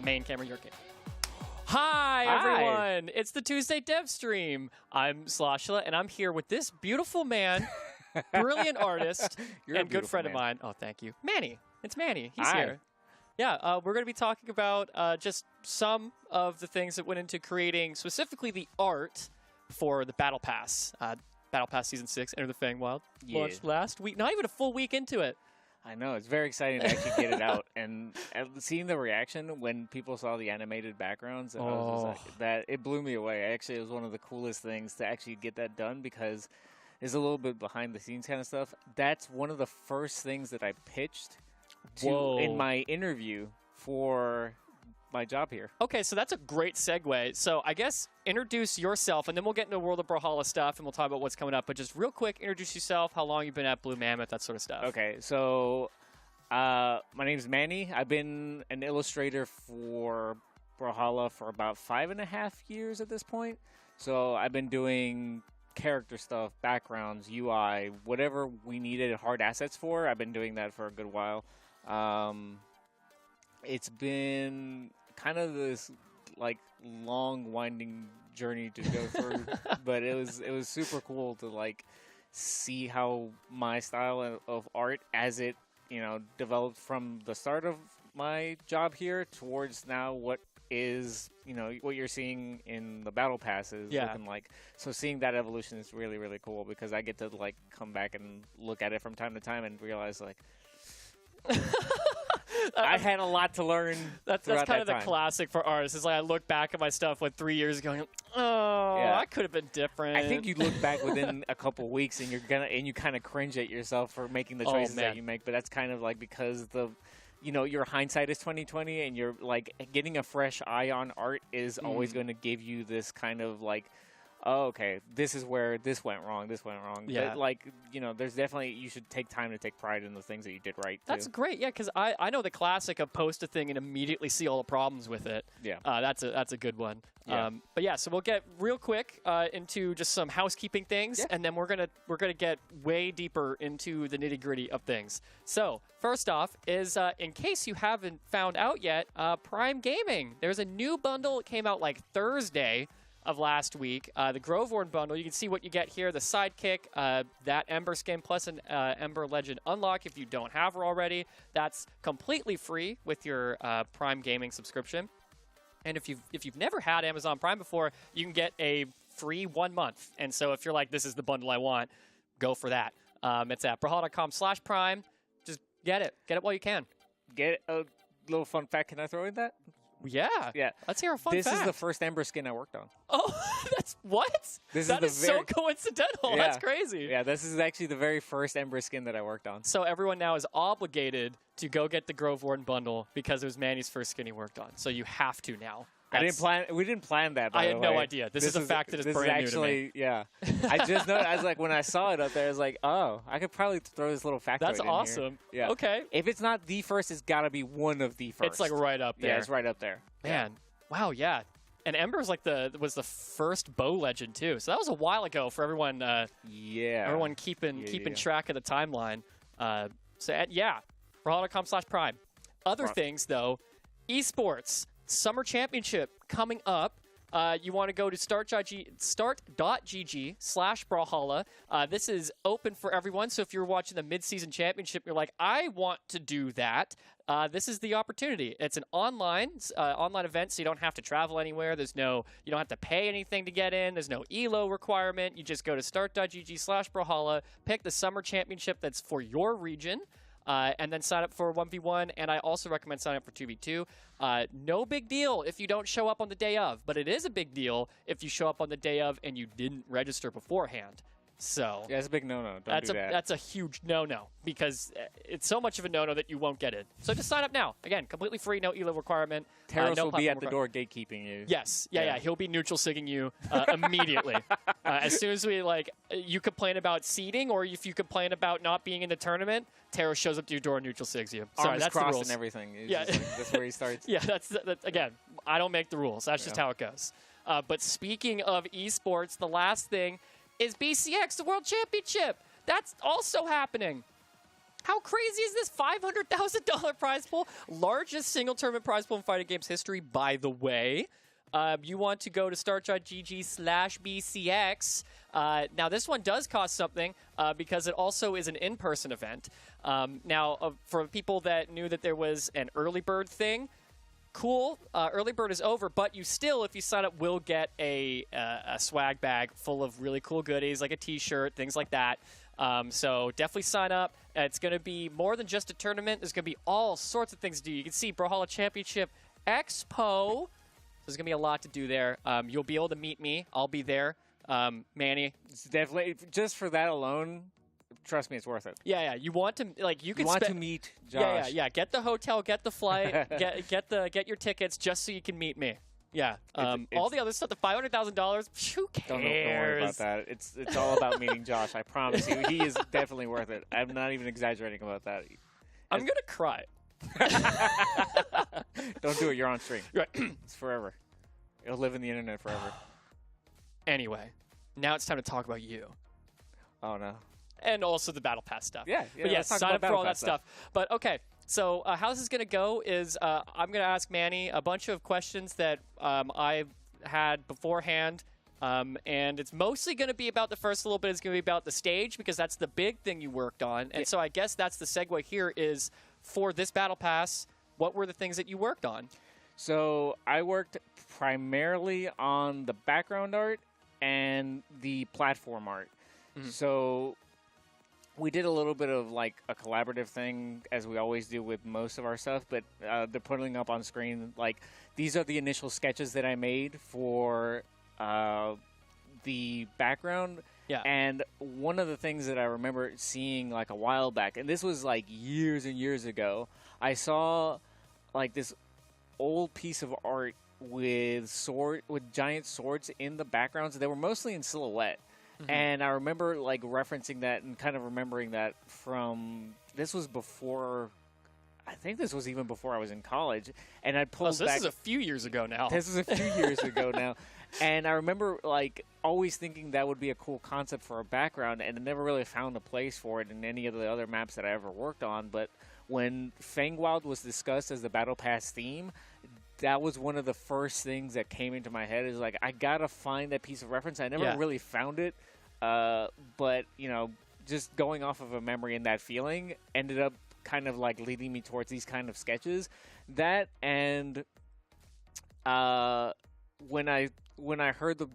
Main camera, your camera. Hi, everyone. It's the Tuesday Dev Stream. I'm Sloshla, and I'm here with this beautiful man, brilliant artist, and good friend of mine. Oh, thank you. Manny. It's Manny. He's here. Yeah, we're going to be talking about just some of the things that went into creating specifically the art for the Battle Pass. Battle Pass Season 6, Enter the Fangwild, launched last week. Not even a full week into it. I know. It's very exciting to actually get it out. And seeing the reaction when people saw the animated backgrounds, and I was just like, that it blew me away. Actually, it was one of the coolest things to actually get that done because it's a little bit behind the scenes kind of stuff. That's one of the first things that I pitched in my interview for my job here. Okay, so that's a great segue. So I guess introduce yourself, and then we'll get into World of Brawlhalla stuff, and we'll talk about what's coming up. But just real quick, introduce yourself, how long you've been at Blue Mammoth, that sort of stuff. Okay, so my name's Manny. I've been an illustrator for Brawlhalla for about 5.5 years at this point. So I've been doing character stuff, backgrounds, UI, whatever we needed hard assets for. I've been doing that for a good while. It's been kind of this like long winding journey to go through, but it was super cool to like see how my style of art as it developed from the start of my job here towards now what is what you're seeing in the battle passes looking like. So seeing that evolution is really, really cool because I get to like come back and look at it from time to time and realize like I had a lot to learn. That's kind of the classic for artists. It's like I look back at my stuff 3 years ago, and I could have been different. I think you look back within a couple weeks, and you kind of cringe at yourself for making the choices that you make. But that's kind of like because your hindsight is 20/20, and you're like getting a fresh eye on art is always going to give you this kind of like, oh, okay, this is where this went wrong. Yeah. But there's definitely, you should take time to take pride in the things that you did right, too. That's great, yeah, because I know the classic of post a thing and immediately see all the problems with it. Yeah. That's a good one. Yeah. But yeah, so we'll get real quick into just some housekeeping things, and then we're gonna get way deeper into the nitty-gritty of things. So, first off is, in case you haven't found out yet, Prime Gaming. There's a new bundle. It came out Thursday of last week. The Groveworn bundle, you can see what you get here. The Sidekick, that Ember skin, plus an Ember Legend unlock if you don't have her already. That's completely free with your Prime Gaming subscription. And if you've never had Amazon Prime before, you can get a free 1 month. And so if you're like, this is the bundle I want, go for that. It's at brawlhalla.com/prime. Just get it. Get it while you can. Get a little fun fact. Can I throw in that? Yeah. Let's hear a fun fact. This is the first Ember skin I worked on. Oh, that's what? That is so coincidental. Yeah. That's crazy. Yeah, this is actually the very first Ember skin that I worked on. So everyone now is obligated to go get the Groveworn bundle because it was Manny's first skin he worked on. So you have to now. We didn't plan that, by the way. I had no idea. This is a fact that is brand new to me. Yeah. I just know, I was like, when I saw it up there, I was like, oh, I could probably throw this little factoid That's in awesome. Here. Yeah. Okay. If it's not the first, it's got to be one of the first. It's like right up there. Yeah, it's right up there. Man. Wow, yeah. And Ember was was the first bow legend too. So that was a while ago for everyone everyone keeping track of the timeline. Brawlhalla.com/prime. Other things though, Esports Summer Championship coming up. You want to go to start.gg/Brawlhalla. This is open for everyone. So if you're watching the mid-season championship, you're like, I want to do that. This is the opportunity. It's an online event, so you don't have to travel anywhere. You don't have to pay anything to get in. There's no ELO requirement. You just go to start.gg/Brawlhalla, pick the summer championship that's for your region. And then sign up for 1v1, and I also recommend signing up for 2v2. No big deal if you don't show up on the day of, but it is a big deal if you show up on the day of and you didn't register beforehand. So yeah, that's a big no-no. Don't do that. That's a huge no-no because it's so much of a no-no that you won't get it. So just sign up now. Again, completely free, no ELO requirement. Teros will be at the door gatekeeping you. Yes. Yeah. He'll be neutral sigging you immediately. As soon as you complain about seeding or if you complain about not being in the tournament, Teros shows up to your door and neutral sigs you. Sorry, Arms that's crossed the rules. And everything. That's where he starts. Yeah, that's again, I don't make the rules. That's just how it goes. But speaking of esports, the last thing is BCX, the World Championship. That's also happening. How crazy is this $500,000 prize pool? Largest single tournament prize pool in fighting games history, by the way. You want to go to start.gg/BCX. Now, this one does cost something because it also is an in-person event. Now, for people that knew that there was an early bird thing, cool. Early bird is over, but you still, if you sign up, will get a swag bag full of really cool goodies, like a T-shirt, things like that. So definitely sign up. It's going to be more than just a tournament. There's going to be all sorts of things to do. You can see Brawlhalla Championship Expo. There's going to be a lot to do there. You'll be able to meet me. I'll be there. Manny. It's definitely, just for that alone, trust me, it's worth it. Yeah. You want to, like, you can want to meet Josh. Yeah. Get the hotel, get the flight, get your tickets just so you can meet me. Yeah. All the other stuff, the $500,000, who cares? Don't worry about that. It's all about meeting Josh. I promise you. He is definitely worth it. I'm not even exaggerating about that. I'm going to cry. Don't do it. You're on stream. Right. It's forever. It'll live in the internet forever. Anyway, now it's time to talk about you. Oh, no. And also the Battle Pass stuff. Yeah. But yes, sign up for all that stuff. But okay, so how this is going to go is I'm going to ask Manny a bunch of questions that I had beforehand. And it's mostly going to be about the first little bit. It's going to be about the stage because that's the big thing you worked on. And so I guess that's the segue here is for this Battle Pass, what were the things that you worked on? So I worked primarily on the background art and the platform art. Mm-hmm. So we did a little bit of like a collaborative thing, as we always do with most of our stuff, but they're putting up on screen, like, these are the initial sketches that I made for the background. Yeah. And one of the things that I remember seeing like a while back, and this was like years and years ago, I saw like this old piece of art with giant swords in the backgrounds. They were mostly in silhouette. Mm-hmm. And I remember like referencing that and kind of remembering that from, this was before, I think this was even before I was in college. And I pulled so back. This is a few years ago now. This is a few years ago now. And I remember like always thinking that would be a cool concept for a background, and I never really found a place for it in any of the other maps that I ever worked on. But when Fangwild was discussed as the Battle Pass theme, that was one of the first things that came into my head, is like, I gotta find that piece of reference. I never really found it, but you know, just going off of a memory and that feeling ended up kind of like leading me towards these kind of sketches. That and when I heard the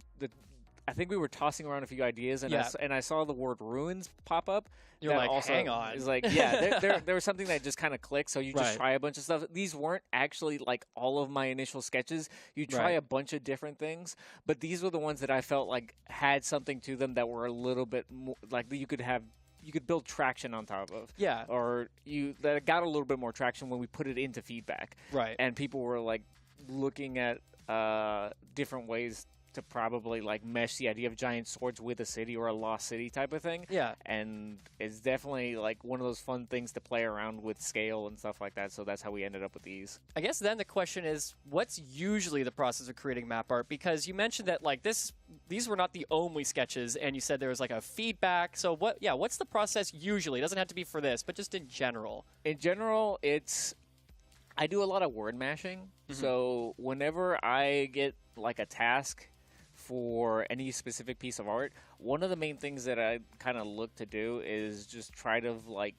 I think we were tossing around a few ideas, and I saw the word ruins pop up. You're like, also, hang on. It's like, yeah, there was something that just kind of clicked. So you just try a bunch of stuff. These weren't actually like all of my initial sketches. You try a bunch of different things, but these were the ones that I felt like had something to them that were a little bit more like you could build traction on top of. Yeah. Or that got a little bit more traction when we put it into feedback. Right. And people were like looking at different ways to probably like mesh the idea of giant swords with a city or a lost city type of thing. Yeah. And it's definitely like one of those fun things to play around with scale and stuff like that. So that's how we ended up with these. I guess then the question is, what's usually the process of creating map art? Because you mentioned that like these were not the only sketches, and you said there was like a feedback. So what's the process usually? It doesn't have to be for this, but just in general. In general, I do a lot of word mashing. Mm-hmm. So whenever I get like a task for any specific piece of art, one of the main things that I kind of look to do is just try to like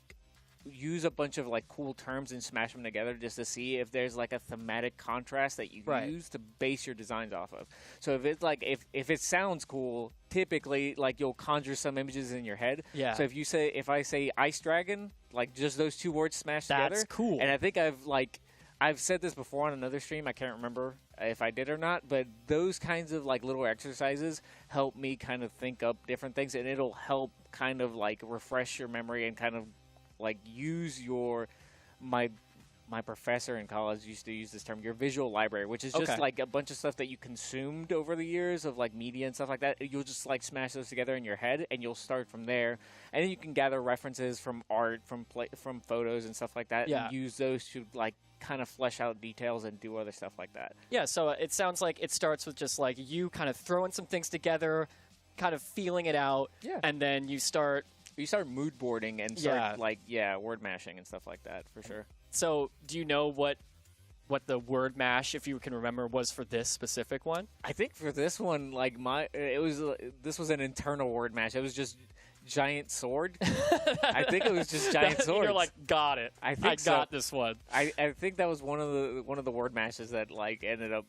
use a bunch of like cool terms and smash them together just to see if there's like a thematic contrast that you use to base your designs off of. So if it's like if it sounds cool, typically like you'll conjure some images in your head. Yeah. So if I say ice dragon, like just those two words smashed together. That's cool. And I think I've said this before on another stream. I can't remember if I did or not, but those kinds of like little exercises help me kind of think up different things, and it'll help kind of like refresh your memory and kind of like use my professor in college used to use this term, your visual library, which is just like a bunch of stuff that you consumed over the years of like media and stuff like that. You'll just like smash those together in your head, and you'll start from there. And then you can gather references from art, from photos and stuff like that, and use those to like kind of flesh out details and do other stuff like that. Yeah, so it sounds like it starts with just like you kind of throwing some things together, kind of feeling it out, and then you start mood boarding and start word mashing and stuff like that for sure. So do you know what the word mash, if you can remember, was for this specific one? I think for this one, this was an internal word mash. It was just giant sword. I think it was just giant sword. You're like, got it. I got this one. I think that was one of the word mashes that ended up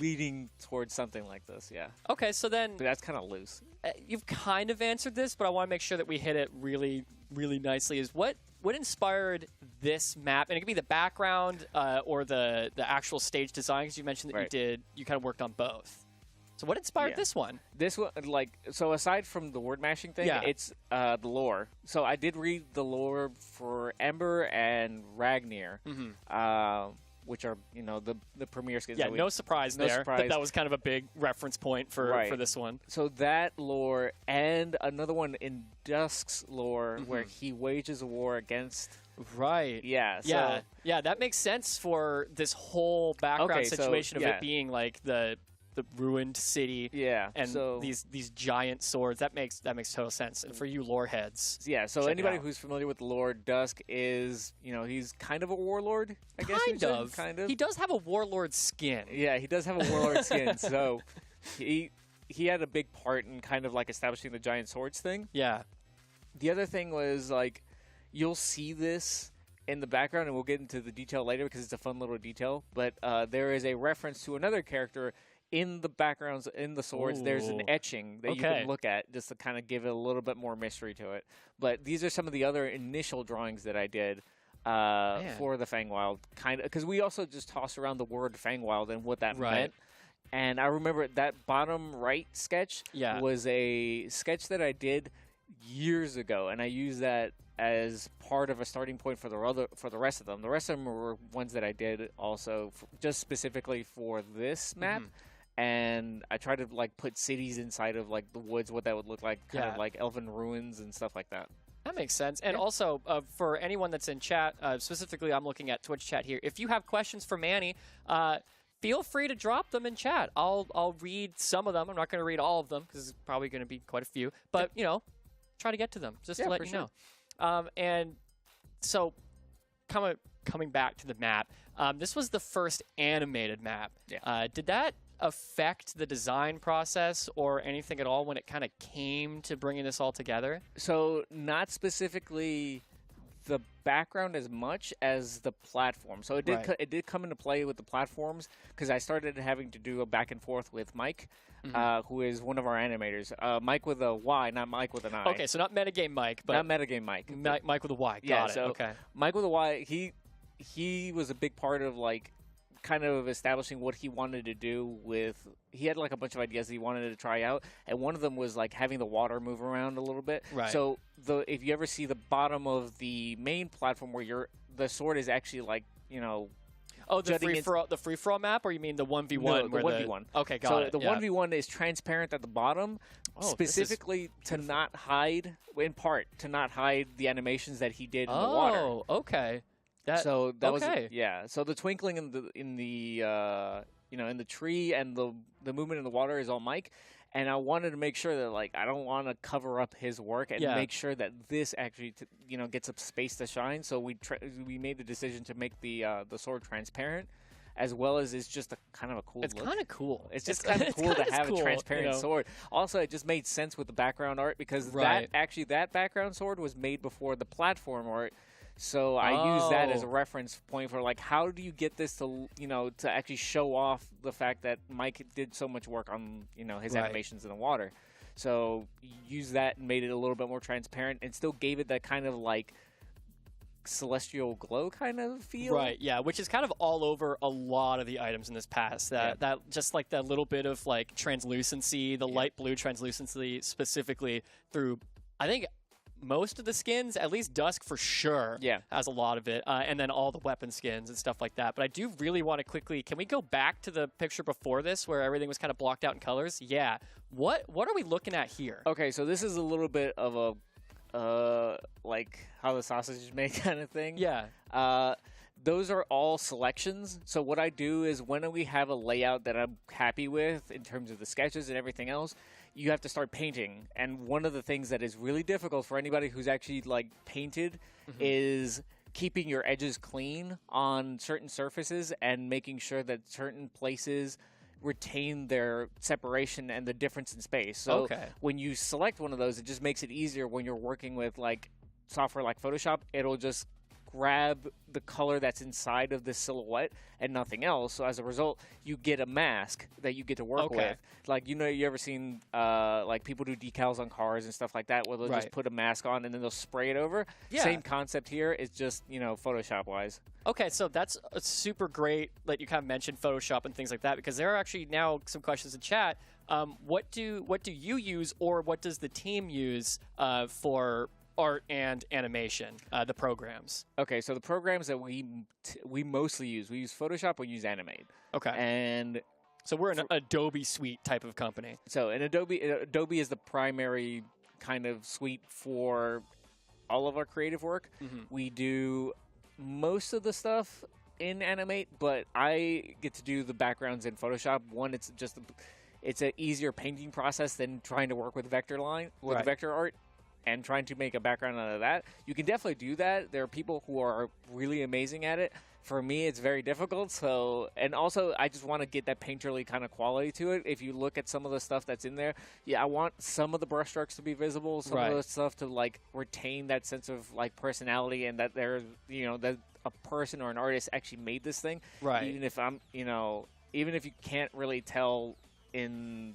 leading towards something like this. Yeah. Okay, so then but that's kind of loose. You've kind of answered this, but I want to make sure that we hit it really, really nicely. Is what inspired this map? And it could be the background or the actual stage design, because you mentioned that you kind of worked on both. So what inspired this one? This one, so aside from the word mashing thing, it's the lore. So I did read the lore for Ember and Ragnar, which are the premier skins. Yeah, no surprise there. That was kind of a big reference point for this one. So that lore and another one in Dusk's lore where he wages a war against. Right. Yeah. Yeah. That makes sense for this whole background situation of it being like the ruined city. Yeah. And these giant swords. That makes total sense. And for you lore heads. Yeah. So anybody who's familiar with the lore, Dusk is he's kind of a warlord. I guess kind of. He does have a warlord skin. Yeah, he does have a warlord skin. So he had a big part in kind of establishing the giant swords thing. Yeah. The other thing was you'll see this in the background, and we'll get into the detail later because it's a fun little detail. But there is a reference to another character in the backgrounds, in the swords. There's an etching that you can look at just to kind of give it a little bit more mystery to it. But these are some of the other initial drawings that I did for the Fangwild, kind of, because we also just tossed around the word Fangwild and what that meant. And I remember that bottom right sketch was a sketch that I did years ago, and I used that as part of a starting point for the rest of them. The rest of them were ones that I did also just specifically for this map. And I tried to put cities inside of the woods, what that would look like, kind of like elven ruins and stuff like that. That makes sense. And also, for anyone that's in chat, specifically I'm looking at Twitch chat here, if you have questions for Manny, feel free to drop them in chat. I'll read some of them. I'm not going to read all of them because it's probably going to be quite a few. But, try to get to them just to let you know. And so coming back to the map, this was the first animated map. Did that affect the design process or anything at all when it kind of came to bringing this all together? So not specifically the background as much as the platform. So it did come into play with the platforms because I started having to do a back and forth with Mike, who is one of our animators. Mike with a Y, not Mike with an I. Okay, so not metagame Mike, but not metagame Mike. Mike with a Y. Got it. Okay. Mike with a Y. He was a big part of kind of establishing what he wanted to do with. He had a bunch of ideas that he wanted to try out, and one of them was having the water move around a little bit. Right. So if you ever see the bottom of the main platform where the sword is actually Oh, the free for all map, or you mean the 1v1? No, the 1v1. Okay, got it. So the 1v1 is transparent at the bottom, specifically to not hide, in part, to not hide the animations that he did in the water. Oh, okay. So the twinkling in the tree and the movement in the water is all Mike, and I wanted to make sure that I don't want to cover up his work and make sure that this actually gets a space to shine. So we made the decision to make the sword transparent, as well as it's just a kind of a cool. It's kind of cool. It's just kind of cool to have a transparent sword. Also, it just made sense with the background art because that background sword was made before the platform art. So I use that as a reference point for how do you get this to to actually show off the fact that Mike did so much work on his animations in the water. So use that and made it a little bit more transparent and still gave it that kind of celestial glow kind of feel. Right, yeah, which is kind of all over a lot of the items in this pass. That just that little bit of translucency, the light blue translucency specifically through, I think, most of the skins, at least Dusk for sure, has a lot of it, and then all the weapon skins and stuff like that. But I do really want to quickly, can we go back to the picture before this where everything was kind of blocked out in colors? Yeah. What are we looking at here? Okay, so this is a little bit of a how the sausage is made kind of thing. Yeah. those are all selections. So what I do is when we have a layout that I'm happy with in terms of the sketches and everything else, you have to start painting. And one of the things that is really difficult for anybody who's actually like painted is keeping your edges clean on certain surfaces and making sure that certain places retain their separation and the difference in space. So when you select one of those, it just makes it easier when you're working with like software like Photoshop. It'll just grab the color that's inside of the silhouette and nothing else. So as a result, you get a mask that you get to work with. Like, you know, you ever seen like people do decals on cars and stuff like that where they'll just put a mask on and then they'll spray it over? Same concept here. It's just, you know, Photoshop-wise. Okay, so that's a super great that you kind of mentioned Photoshop and things like that, because there are actually now some questions in chat. What do you use, or what does the team use for art and animation, the programs? Okay, so the programs that we mostly use, we use Photoshop, we use Animate. Okay. And so we're an Adobe suite type of company. So an Adobe is the primary kind of suite for all of our creative work. We do most of the stuff in Animate, but I get to do the backgrounds in Photoshop. One, it's an easier painting process than trying to work with vector art and trying to make a background out of that. You can definitely do that. There are people who are really amazing at it. For me, it's very difficult. So, and also, I just want to get that painterly kind of quality to it. If you look at some of the stuff that's in there, I want some of the brushstrokes to be visible, some of the stuff to like retain that sense of like personality, and that there's, you know, that a person or an artist actually made this thing. Even if even if you can't really tell in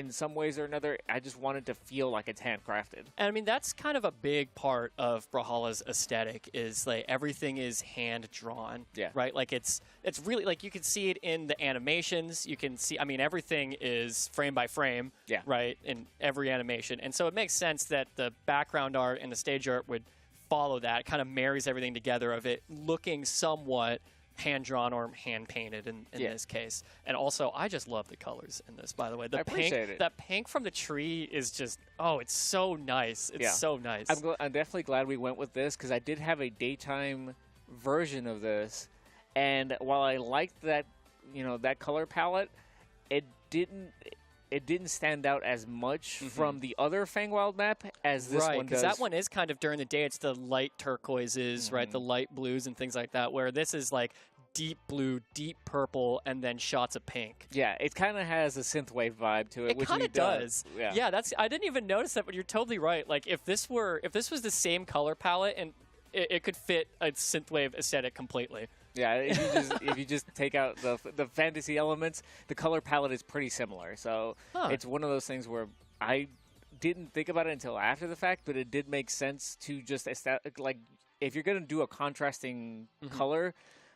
some ways or another, I just wanted to feel like it's handcrafted. And I mean, that's kind of a big part of Brawlhalla's aesthetic, is like everything is hand drawn. Right? Like it's really, like, you can see it in the animations. You can see, I mean, everything is frame by frame. Right? In every animation. And so it makes sense that the background art and the stage art would follow that. It kind of marries everything together of it looking somewhat hand-drawn or hand-painted in this case. And also, I just love the colors in this, by the way. I appreciate it. That pink from the tree is just, it's so nice. It's so nice. I'm definitely glad we went with this, because I did have a daytime version of this, and while I liked that, that color palette, it didn't stand out as much from the other Fangwild map as this one does. Because that one is kind of during the day. It's the light turquoises, right? The light blues and things like that, where this is like deep blue, deep purple, and then shots of pink. Yeah, it kind of has a synthwave vibe to it. It kind of does. Yeah, I didn't even notice that, but you're totally right. Like, if this was the same color palette, and it could fit a synthwave aesthetic completely. Yeah, if you just take out the fantasy elements, the color palette is pretty similar. So it's one of those things where I didn't think about it until after the fact, but it did make sense to just like, if you're going to do a contrasting color,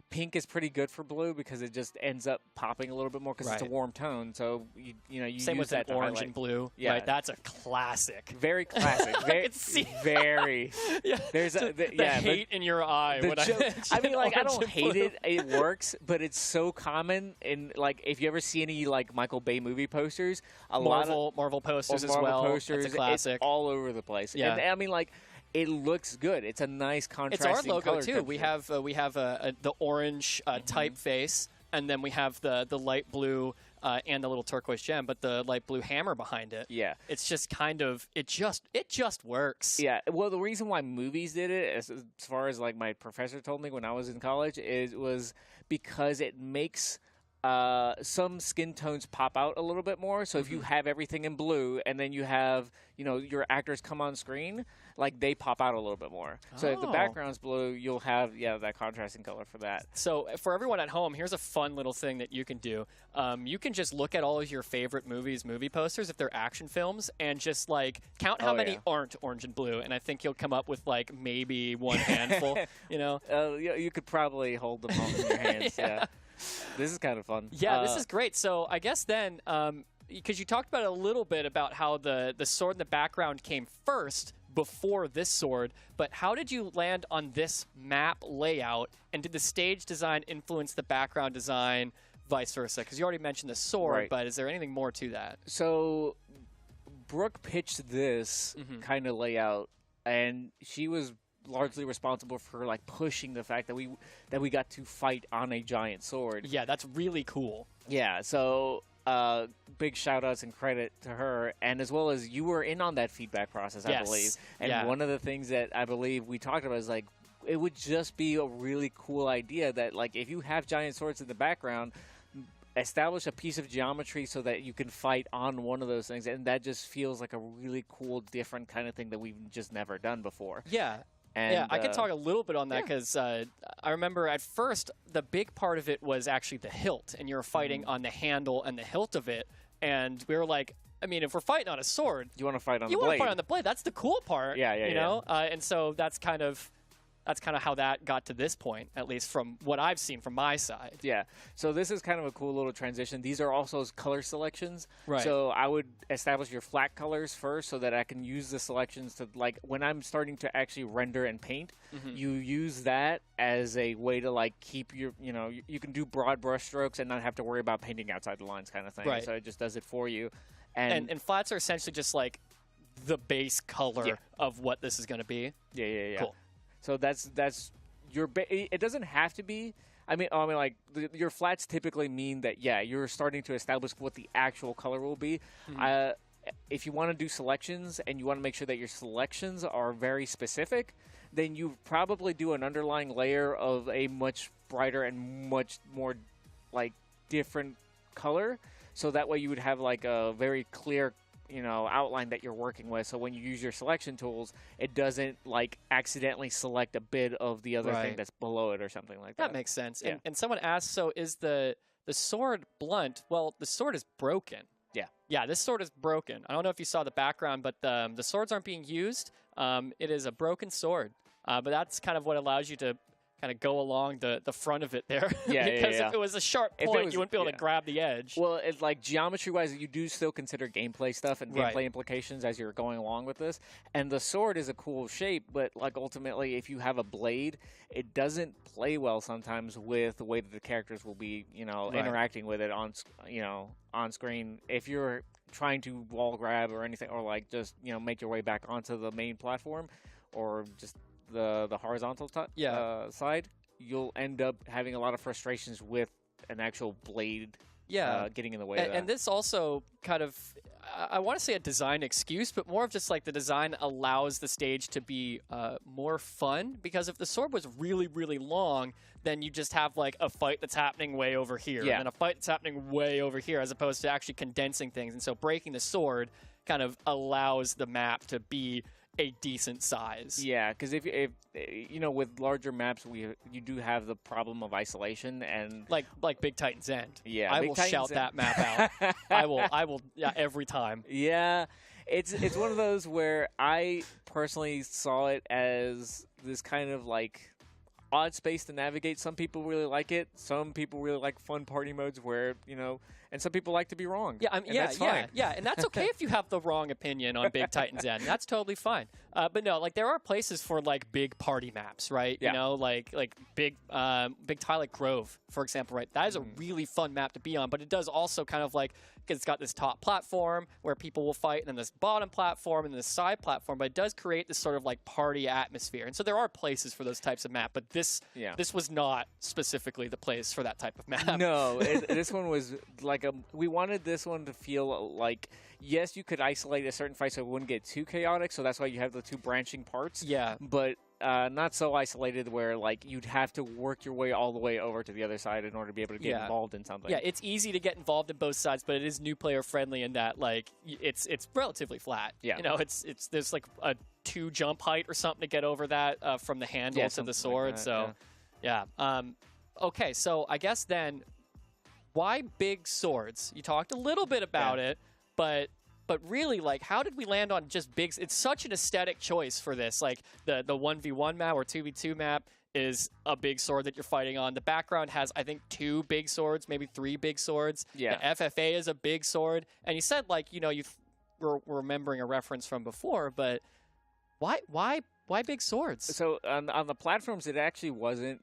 pink is pretty good for blue, because it just ends up popping a little bit more because it's a warm tone. So you same use with that orange and blue. Yeah, right? That's a classic. Very classic. Very. There's the hate in your eye. I mean, like, I don't hate it. It works, but it's so common. And like, if you ever see any like Michael Bay movie posters, Marvel posters as well. Posters, it's a classic. It's all over the place. Yeah. And I mean, like, it looks good. It's a nice contrasting color. It's our logo too. We have the orange typeface, and then we have the light blue and the little turquoise gem, but the light blue hammer behind it. Yeah, it's just kind of it just works. Yeah. Well, the reason why movies did it, as far as like my professor told me when I was in college, was because it makes some skin tones pop out a little bit more. So if you have everything in blue, and then you have, your actors come on screen, like, they pop out a little bit more. So if the background's blue, you'll have, that contrasting color for that. So for everyone at home, here's a fun little thing that you can do. You can just look at all of your favorite movie posters, if they're action films, and just, like, count how many aren't orange and blue, and I think you'll come up with, like, maybe one handful, You could probably hold them all in your hands, yeah. This is kind of fun. Yeah, this is great. So I guess then, because you talked about it a little bit about how the sword in the background came first before this sword, but how did you land on this map layout, and did the stage design influence the background design, vice versa? Because you already mentioned the sword, but is there anything more to that? So Brooke pitched this kind of layout, and she was largely responsible for like pushing the fact that we got to fight on a giant sword. Yeah, that's really cool. Yeah, so big shout outs and credit to her, and as well as you were in on that feedback process, I believe. And one of the things that I believe we talked about is like it would just be a really cool idea that like if you have giant swords in the background, establish a piece of geometry so that you can fight on one of those things, and that just feels like a really cool, different kind of thing that we've just never done before. Yeah. And, I can talk a little bit on that because I remember at first the big part of it was actually the hilt, and you were fighting on the handle and the hilt of it, and we were like, I mean, if we're fighting on a sword, you want to fight on the blade. You want to fight on the blade. That's the cool part. Yeah, you know? And so that's kind of how that got to this point, at least from what I've seen from my side. Yeah. So this is kind of a cool little transition. These are also color selections. Right. So I would establish your flat colors first so that I can use the selections to, like, when I'm starting to actually render and paint, you use that as a way to, like, keep your, you can do broad brush strokes and not have to worry about painting outside the lines kind of thing. Right. So it just does it for you. And flats are essentially just, like, the base color of what this is going to be. Yeah. Cool. So that's your. It doesn't have to be. I mean, like your flats typically mean that you're starting to establish what the actual color will be. If you want to do selections and you want to make sure that your selections are very specific, then you probably do an underlying layer of a much brighter and much more like different color. So that way you would have like a very clear outline that you're working with. So when you use your selection tools, it doesn't like accidentally select a bit of the other thing that's below it or something like that. That makes sense. Yeah. And someone asked, so is the sword blunt? Well, the sword is broken. Yeah. Yeah, this sword is broken. I don't know if you saw the background, but the swords aren't being used. It is a broken sword. But that's kind of what allows you to kind of go along the front of it there. Because if it was a sharp point, you wouldn't be able to grab the edge. Well, it's like geometry-wise, you do still consider gameplay stuff and gameplay implications as you're going along with this. And the sword is a cool shape, but like ultimately, if you have a blade, it doesn't play well sometimes with the way that the characters will be, interacting with it on screen. If you're trying to wall grab or anything, or like just make your way back onto the main platform, or just the horizontal side, you'll end up having a lot of frustrations with an actual blade getting in the way of that. And this also kind of, I want to say a design excuse, but more of just like the design allows the stage to be more fun, because if the sword was really, really long, then you just have like a fight that's happening way over here, and then a fight that's happening way over here, as opposed to actually condensing things. And so breaking the sword kind of allows the map to be a decent size. Yeah, because if with larger maps, you do have the problem of isolation and like Big Titan's End. Yeah, I will shout that map out. I will every time. Yeah, it's one of those where I personally saw it as this kind of like odd space to navigate. Some people really like it. Some people really like fun party modes where and some people like to be wrong. Yeah, that's fine. and that's okay if you have the wrong opinion on Big Titan's End. That's totally fine. But no, like there are places for like big party maps, right? Yeah. Like big Twilight Grove, for example, right? That is a really fun map to be on, but it does also kind of like, because it's got this top platform where people will fight, and then this bottom platform and this side platform, but it does create this sort of like party atmosphere. And so there are places for those types of map, but this was not specifically the place for that type of map. No, this one was like we wanted this one to feel like, yes, you could isolate a certain fight so it wouldn't get too chaotic, so that's why you have the two branching parts. Yeah. But not so isolated where like you'd have to work your way all the way over to the other side in order to be able to get involved in something. Yeah, it's easy to get involved in both sides, but it is new player friendly in that like it's relatively flat. Yeah. It's there's like a 2 jump height or something to get over that from the handle to the sword. Like that, so yeah. Okay, so I guess then, why big swords? You talked a little bit about it, but really, like, how did we land on just big? It's such an aesthetic choice for this. Like, the 1v1 map or 2v2 map is a big sword that you're fighting on. The background has, I think, 2 big swords, maybe 3 big swords. Yeah. The FFA is a big sword. And you said, like, you were remembering a reference from before, but why big swords? So on the platforms, it actually wasn't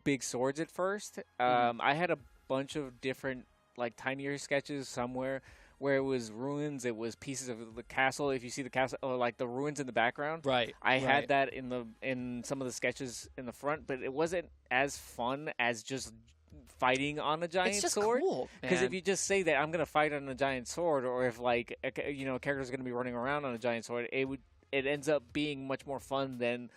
big swords at first. I had a bunch of different like tinier sketches somewhere where it was ruins, it was pieces of the castle. If you see the castle, or like the ruins in the background, Right. I had that in some of the sketches in the front, but it wasn't as fun as just fighting on a giant It's just sword. cool, Because man. if you just say that I'm going to fight on a giant sword, or if like a character's going to be running around on a giant sword, it ends up being much more fun than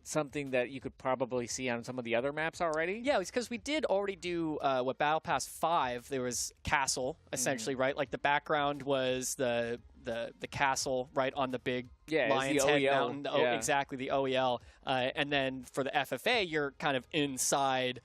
something that you could probably see on some of the other maps already. Yeah, it's because we did already do what Battle Pass 5. There was castle essentially, right? Like the background was the castle right on the big Lion's Head mountain. Exactly, the OEL. And then for the FFA, you're kind of inside.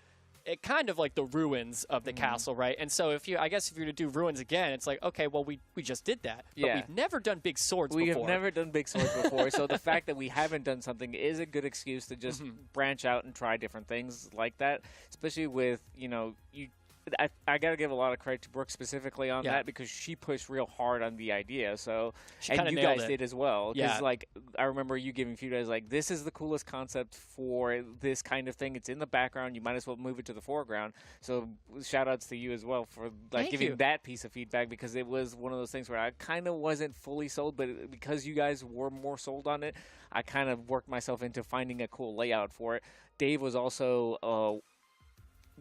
It kind of like the ruins of the castle, right? And so if you're to do ruins again, it's like, okay, well, we just did that. But we've never done big swords before. We have never done big swords before. So the fact that we haven't done something is a good excuse to just branch out and try different things like that, especially with, I got to give a lot of credit to Brooke specifically on that, because she pushed real hard on the idea. So, and you guys did as well. Because, I remember you giving feedback like, this is the coolest concept for this kind of thing. It's in the background. You might as well move it to the foreground. So, shout outs to you as well for giving that piece of feedback, because it was one of those things where I kind of wasn't fully sold, but because you guys were more sold on it, I kind of worked myself into finding a cool layout for it. Dave was also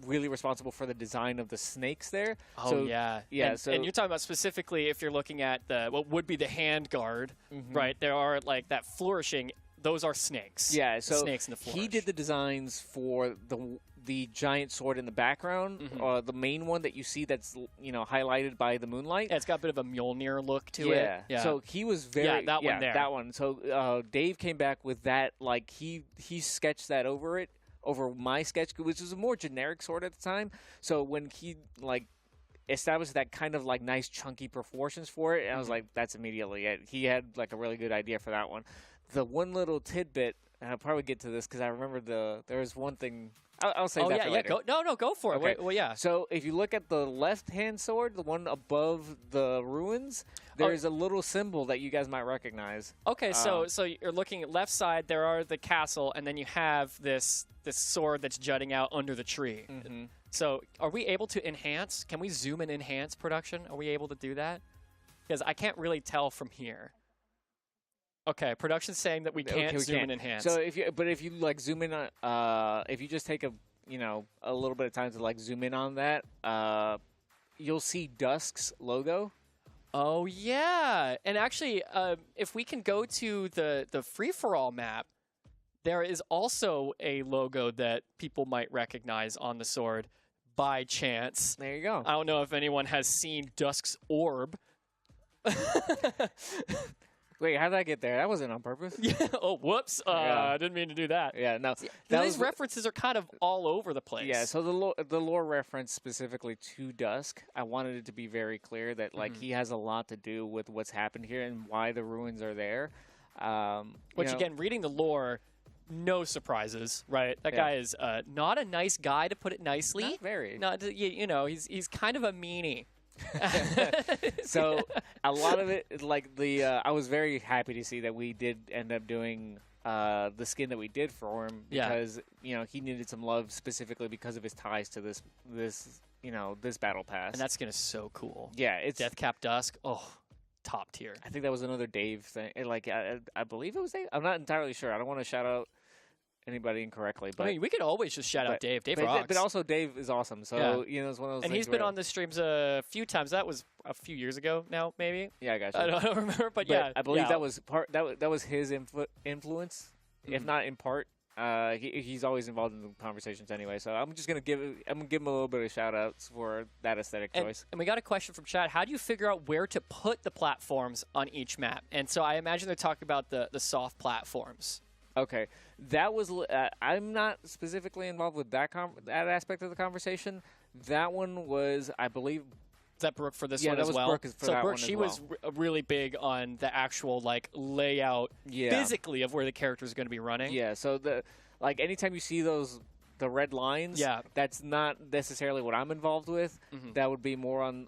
really responsible for the design of the snakes there. Oh, so, yeah. And you're talking about specifically if you're looking at what would be the hand guard, right? There are like that flourishing. Those are snakes. Yeah, so snakes in the flourish. He did the designs for the giant sword in the background, the main one that you see that's highlighted by the moonlight. Yeah, it's got a bit of a Mjolnir look to it. Yeah. So he was very that one there. That one. So Dave came back with that. Like he sketched that over my sketch, which was a more generic sword at the time. So when he established that kind of nice chunky proportions for it, and I was like, that's immediately it. He had a really good idea for that one. The one little tidbit, and I'll probably get to this because I remember there was one thing. I'll say that for later. Go for it. Okay. Well, yeah. So if you look at the left-hand sword, the one above the ruins, there's a little symbol that you guys might recognize. Okay, so you're looking at left side. There are the castle, and then you have this sword that's jutting out under the tree. So are we able to enhance? Can we zoom and enhance production? Are we able to do that? Because I can't really tell from here. Okay, production's saying that we can't zoom and enhance. So if you zoom in on, if you just take a little bit of time to zoom in on that, you'll see Dusk's logo. Oh yeah, and actually, if we can go to the free for all map, there is also a logo that people might recognize on the sword by chance. There you go. I don't know if anyone has seen Dusk's orb. Wait, how did I get there? That wasn't on purpose. Yeah. Oh, whoops. I didn't mean to do that. Yeah, no. These references are kind of all over the place. Yeah, so the lore reference specifically to Dusk, I wanted it to be very clear that he has a lot to do with what's happened here and why the ruins are there. Which, again, reading the lore, no surprises, right? That guy is not a nice guy, to put it nicely. Not very. He's kind of a meanie. So a lot of it, I was very happy to see that we did end up doing the skin that we did for him, because he needed some love specifically because of his ties to this battle pass. And that skin is so cool. Yeah, it's Deathcap Dusk. Oh, top tier. I think that was another Dave thing. I believe it was Dave. I'm not entirely sure. I don't want to shout out anybody incorrectly, but I mean, we could always just shout out Dave. Dave rocks. But also Dave is awesome. So it's one of those. And he's been on the streams a few times. That was a few years ago now, maybe. Yeah, I got you. I don't remember, but yeah, I believe that was part. That was his influence, if not in part. He's always involved in the conversations anyway. So I'm gonna give him a little bit of shout outs for that aesthetic choice. And we got a question from chat. How do you figure out where to put the platforms on each map? And so I imagine they're talking about the soft platforms. Okay, that was. I'm not specifically involved with that aspect of the conversation. That one was, I believe. Is that Brooke for this one as well? Brooke for that Brooke, one she as well. was really big on the actual layout physically of where the character is going to be running. Yeah. So anytime you see the red lines, that's not necessarily what I'm involved with. That would be more on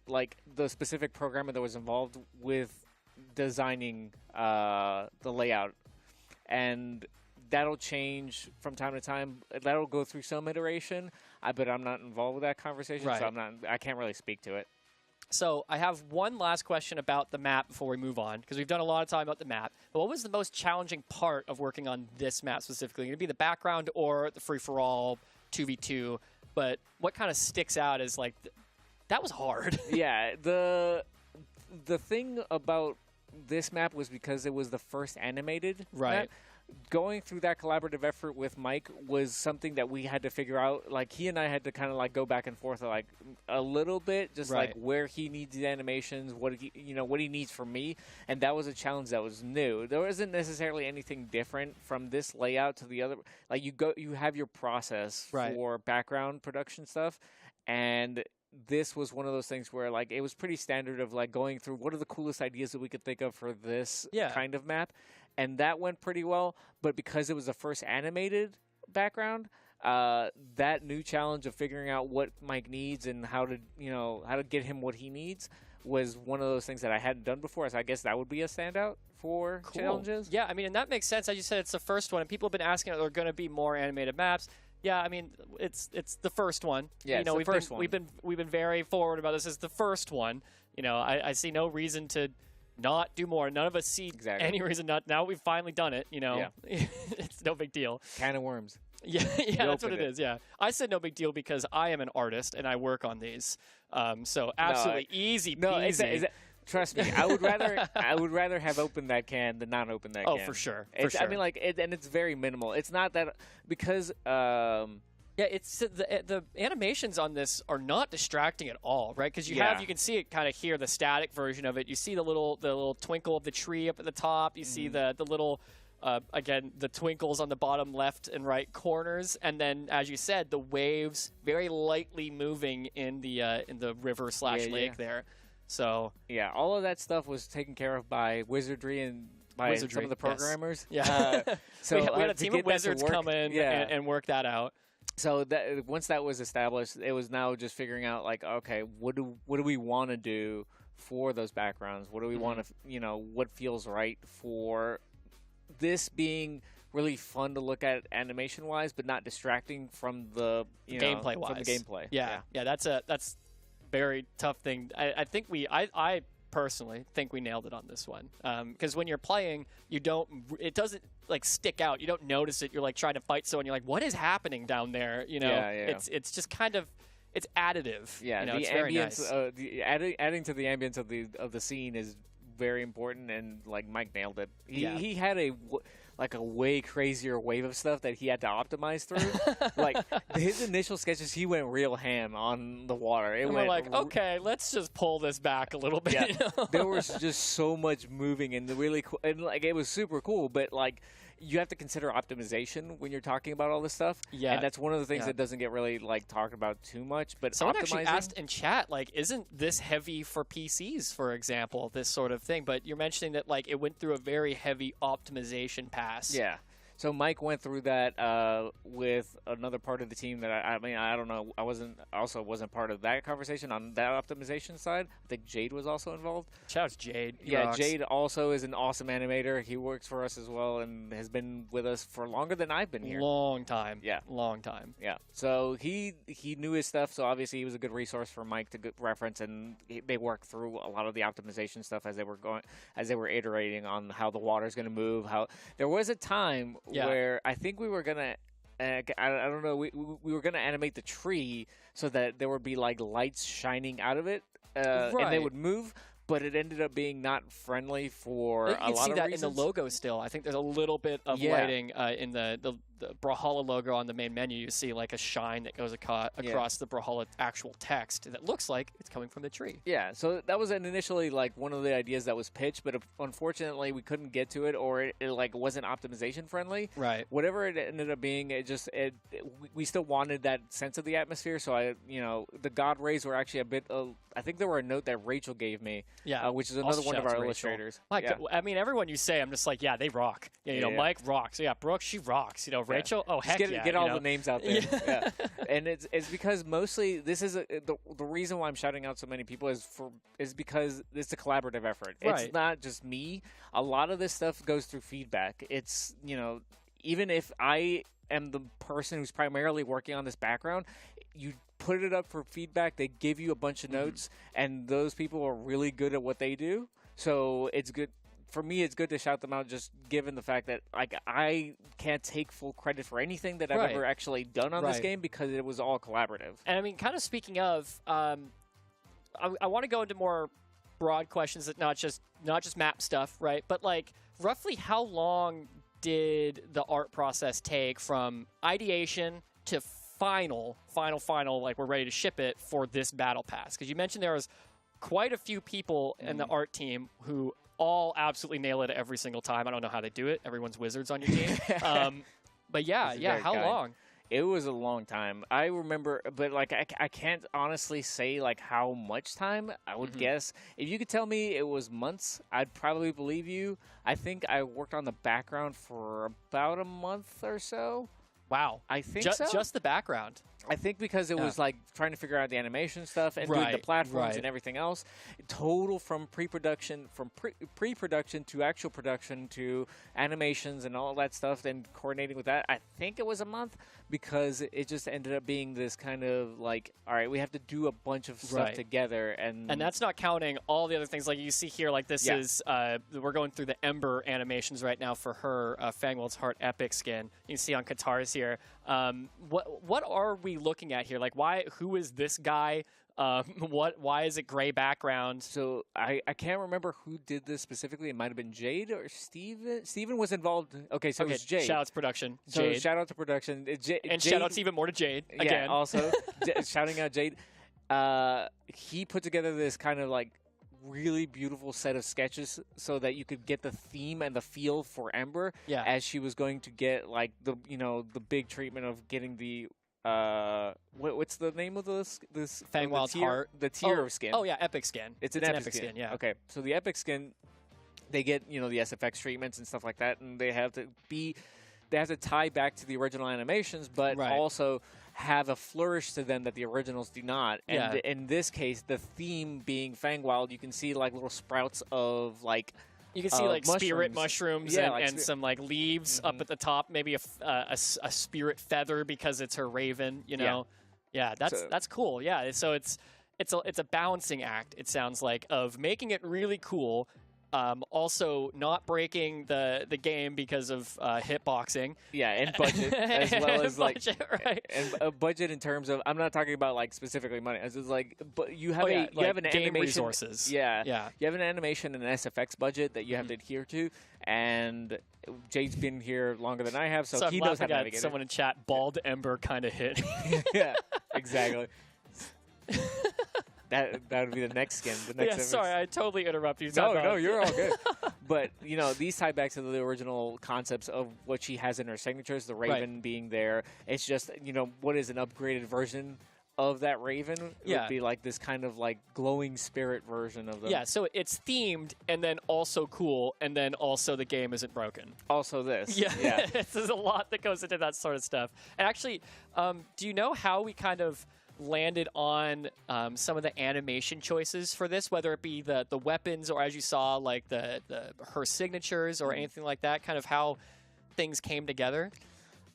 the specific programmer that was involved with designing the layout, and that'll change from time to time. That'll go through some iteration, but I'm not involved with that conversation, so I can't really speak to it. So I have one last question about the map before we move on, because we've done a lot of time about the map. But what was the most challenging part of working on this map specifically? Going to be the background or the free-for-all 2v2? But what kind of sticks out is like, that was hard. Yeah, the thing about this map was because it was the first animated map. Going through that collaborative effort with Mike was something that we had to figure out. Like, he and I had to kind of like go back and forth like a little bit, just like where he needs the animations, what he needs from me, and that was a challenge that was new. There wasn't necessarily anything different from this layout to the other. Like, you have your process for background production stuff, and this was one of those things where like it was pretty standard of like going through what are the coolest ideas that we could think of for this kind of map. And that went pretty well, but because it was the first animated background, that new challenge of figuring out what Mike needs and how to get him what he needs was one of those things that I hadn't done before. So I guess that would be a standout for challenges. Yeah, I mean, and that makes sense. As you said, it's the first one, and people have been asking are there going to be more animated maps. Yeah, I mean, it's the first one. Yeah, it's the first one. We've been very forward about this as the first one. I see no reason to not do more. None of us see any reason not. Now we've finally done it. It's no big deal. Can of worms. Yeah, that's what it is. Yeah, I said no big deal because I am an artist and I work on these. So absolutely easy peasy. Trust me, I would rather have opened that can than not open that can. Oh, for sure. I mean, like, and it's very minimal. It's not that because. Yeah, it's the animations on this are not distracting at all, right? Because you can see it kind of here, the static version of it. You see the little twinkle of the tree up at the top. You see the little again the twinkles on the bottom left and right corners, and then as you said, the waves very lightly moving in the river / lake there. So yeah, all of that stuff was taken care of by Wizardry and by some of the programmers. Yes. Yeah, so we had a team of wizards come in and work that out. So that once that was established, it was now just figuring out like, okay, what do we want to do for those backgrounds? What do we want to, what feels right for this being really fun to look at animation wise, but not distracting from the gameplay wise. From the gameplay. Yeah, that's very tough thing. I personally think we nailed it on this one, because when you're playing, it doesn't like stick out. You don't notice it. You're like trying to fight someone. You're like, what is happening down there? It's just kind of it's additive. Yeah, the it's ambience, very nice. Adding to the ambience of the scene is very important, and like Mike nailed it. He had a way crazier wave of stuff that he had to optimize through. Like his initial sketches, he went real ham on the water. We're like, okay, let's just pull this back a little bit. Yeah. There was just so much moving and really cool, and like it was super cool. But like you have to consider optimization when you're talking about all this stuff. Yeah, and that's one of the things that doesn't get really like talked about too much. But someone actually asked in chat, like, isn't this heavy for PCs, for example, this sort of thing? But you're mentioning that like it went through a very heavy optimization pass. Yeah. So Mike went through that with another part of the team that I don't know. I wasn't part of that conversation on that optimization side. I think Jade was also involved. Shout out to Jade. Jade also is an awesome animator. He works for us as well and has been with us for longer than I've been here. Long time. Yeah. Long time. Yeah. So he knew his stuff. So obviously he was a good resource for Mike to reference, and they worked through a lot of the optimization stuff as they were iterating on how the water's going to move. How there was a time where I think we were gonna, I don't know, we were gonna animate the tree so that there would be like lights shining out of it, and they would move. But it ended up being not friendly for a lot of reasons. You can see that in the logo still. I think there's a little bit of lighting in the Brawlhalla logo on the main menu. You see like a shine that goes across the Brawlhalla actual text that looks like it's coming from the tree. Yeah, so that was initially like one of the ideas that was pitched, but unfortunately we couldn't get to it, or it like wasn't optimization friendly. Right. Whatever it ended up being, we still wanted that sense of the atmosphere. So the God rays were actually a bit. I think there were a note that Rachel gave me. Yeah, which is another one of our illustrators. I mean, everyone you say, I'm just like, yeah, they rock. Mike rocks. Yeah, Brooke, she rocks. Rachel, oh heck just yeah. Get all the names out there. Yeah. And it's because mostly this is the reason why I'm shouting out so many people is because it's a collaborative effort. Right. It's not just me. A lot of this stuff goes through feedback. It's even if I am the person who's primarily working on this background, you put it up for feedback. They give you a bunch of notes, and those people are really good at what they do. So it's good. For me, it's good to shout them out, just given the fact that like I can't take full credit for anything that I've ever actually done on this game because it was all collaborative. And I mean, kind of speaking of, I want to go into more broad questions that not just map stuff, right? But like, roughly how long did the art process take from ideation to final, like we're ready to ship it for this battle pass? Because you mentioned there was quite a few people in the art team who all absolutely nail it every single time. I don't know how they do it. Everyone's wizards on your team. But yeah, how long? It was a long time. I remember, but like I can't honestly say like how much time. I would guess if you could tell me it was months, I'd probably believe you. I think I worked on the background for about a month or so. Wow, I think so. Just the background. I think because it was like trying to figure out the animation stuff and doing the platforms and everything else. Total from pre-production, pre-production to actual production to animations and all that stuff, then coordinating with that. I think it was a month because it just ended up being this kind of like, all right, we have to do a bunch of stuff together, and that's not counting all the other things like you see here. Like this is we're going through the Ember animations right now for her Fangwell's Heart Epic skin. You can see on Katars here. What are we looking at here? Like, who is this guy? Why is it gray background? So I can't remember who did this specifically. It might have been Jade or Steven. Steven was involved. Okay, so it was Jade. Shout out to production. So Jade. Shout out to production. And Jade, shout out to even more to Jade. Again. Yeah, also shouting out Jade. He put together this kind of like really beautiful set of sketches so that you could get the theme and the feel for Ember as she was going to get like the big treatment of getting the what's the name of this Fangwell's Heart, the tier of skin. Oh yeah, Epic skin. It's an epic skin. Yeah. Okay, so the Epic skin, they get the SFX treatments and stuff like that, and they have to tie back to the original animations, but also have a flourish to them that the originals do not. And in this case, the theme being Fangwild, you can see like little sprouts of like. You can see like spirit mushrooms and some like leaves up at the top. Maybe a spirit feather because it's her raven. Yeah, that's cool. Yeah, so it's a balancing act. It sounds like of making it really cool. Also not breaking the game because of hitboxing. Yeah, and budget as well as like right. and a budget in terms of I'm not talking about like specifically money. It's just like but you have you have an game animation resources. Yeah. You have an animation and an SFX budget that you have to adhere to, and Jade's been here longer than I have, so he knows how to navigate it. Someone in chat, bald Ember kind of hit. Yeah, exactly. That would be the next skin. The next sorry, I totally interrupted you. No, you're all good. But, these tie back to the original concepts of what she has in her signatures, the Raven being there. It's just, what is an upgraded version of that Raven? It would be like this kind of like glowing spirit version of them. Yeah, so it's themed and then also cool, and then also the game isn't broken. Also this. Yeah. There's a lot that goes into that sort of stuff. And actually, do you know how we kind of landed on some of the animation choices for this, whether it be the weapons or, as you saw, like her signatures or anything like that, kind of how things came together?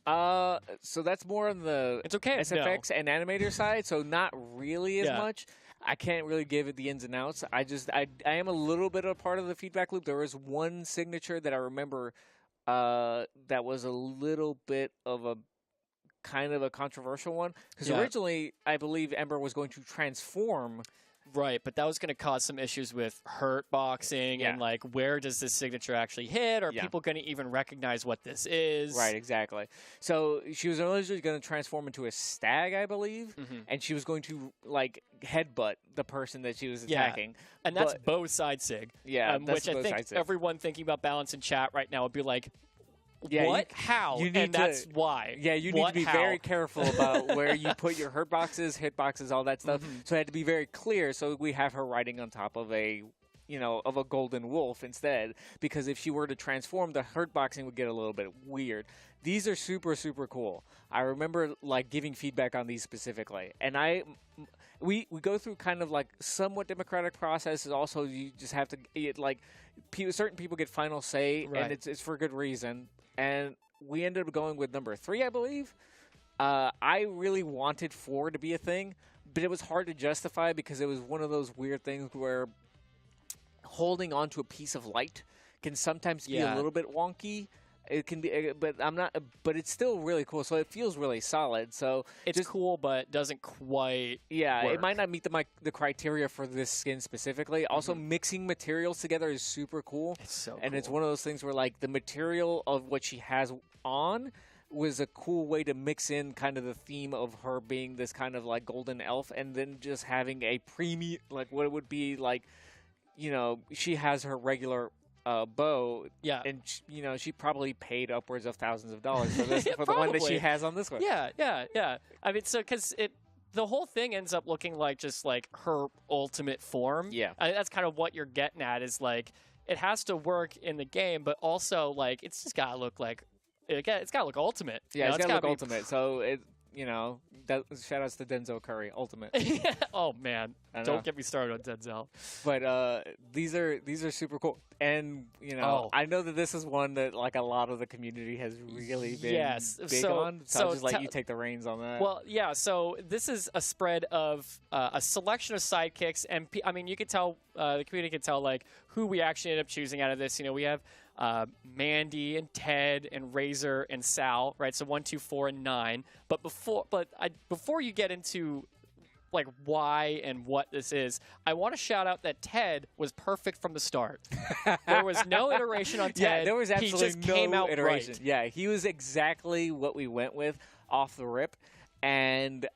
So that's more on the SFX and animator side, so not really as much. I can't really give it the ins and outs. I am a little bit a part of the feedback loop. There was one signature that I remember that was a little bit of a kind of a controversial one, because originally I believe Ember was going to transform. Right, but that was going to cause some issues with hurt boxing and like where does this signature actually hit? Are people going to even recognize what this is? Right, exactly. So she was originally going to transform into a stag, I believe, and she was going to like headbutt the person that she was attacking. And that's bow side sig. Yeah, which I think everyone thinking about balance in chat right now would be like, yeah, what? How? And that's why. Yeah, you need to be very careful about where you put your hurt boxes, hit boxes, all that stuff. So it had to be very clear. So we have her riding on top of a, of a golden wolf instead. Because if she were to transform, the hurt boxing would get a little bit weird. These are super, super cool. I remember like giving feedback on these specifically, and we go through kind of like somewhat democratic processes. Also, you just have to certain people get final say, and it's for good reason. And we ended up going with number 3, I believe. I really wanted 4 to be a thing, but it was hard to justify because it was one of those weird things where holding onto a piece of light can sometimes be a little bit wonky. It can be, but I'm not. But it's still really cool. So it feels really solid. So it's cool, but doesn't quite. Yeah, work. it might not meet the criteria for this skin specifically. Also, mixing materials together is super cool. It's so and cool. it's one of those things where like the material of what she has on was a cool way to mix in kind of the theme of her being this kind of like golden elf, and then just having a premium, like what it would be like. She has her regular bow, and she probably paid upwards of thousands of dollars for this for the one that she has on this one. Yeah. I mean, so because the whole thing ends up looking like just like her ultimate form. Yeah, that's kind of what you're getting at. Is like it has to work in the game, but also like it's just gotta look like it's gotta look ultimate. Yeah, it's gotta look ultimate. So it. Shout outs to Denzel Curry, ultimate. Oh man, don't get me started on Denzel. But these are super cool, and I know that this is one that like a lot of the community has really been big on. So I'll just let you take the reins on that. Well, yeah. So this is a spread of a selection of sidekicks, and I mean, you could tell the community can tell like who we actually end up choosing out of this. We have Mandy and Ted and Razor and Sal, right? So 1, 2, 4, and 9. But before you get into like why and what this is, I want to shout out that Ted was perfect from the start. There was no iteration on Ted. Yeah, there was absolutely he just came out iteration. Right. Yeah, he was exactly what we went with off the rip, and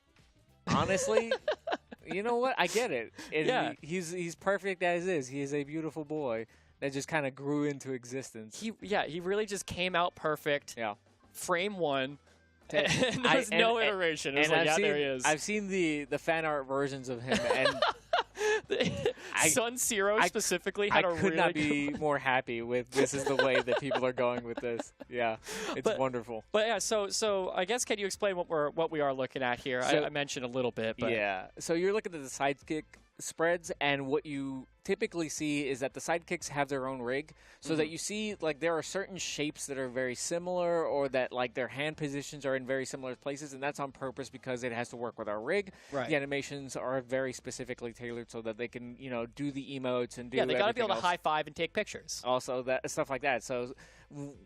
honestly. You know what? I get it. He's perfect as is. He is a beautiful boy that just kind of grew into existence. He really just came out perfect. Yeah. Frame 1. And there was no iteration. It was like, there he is. I've seen the fan art versions of him, and Sun Zero specifically had a really I could not be more happy with this is the way that people are going with this. Yeah, it's wonderful. But yeah, so I guess can you explain what we are looking at here? So, I mentioned a little bit, but yeah. So you're looking at the Sidekick spreads, and what you typically see is that the sidekicks have their own rig, so that you see like there are certain shapes that are very similar, or that like their hand positions are in very similar places, and that's on purpose because it has to work with our rig. Right. The animations are very specifically tailored so that they can do the emotes and do they got to be able to else. high five and take pictures. Also that stuff like that. So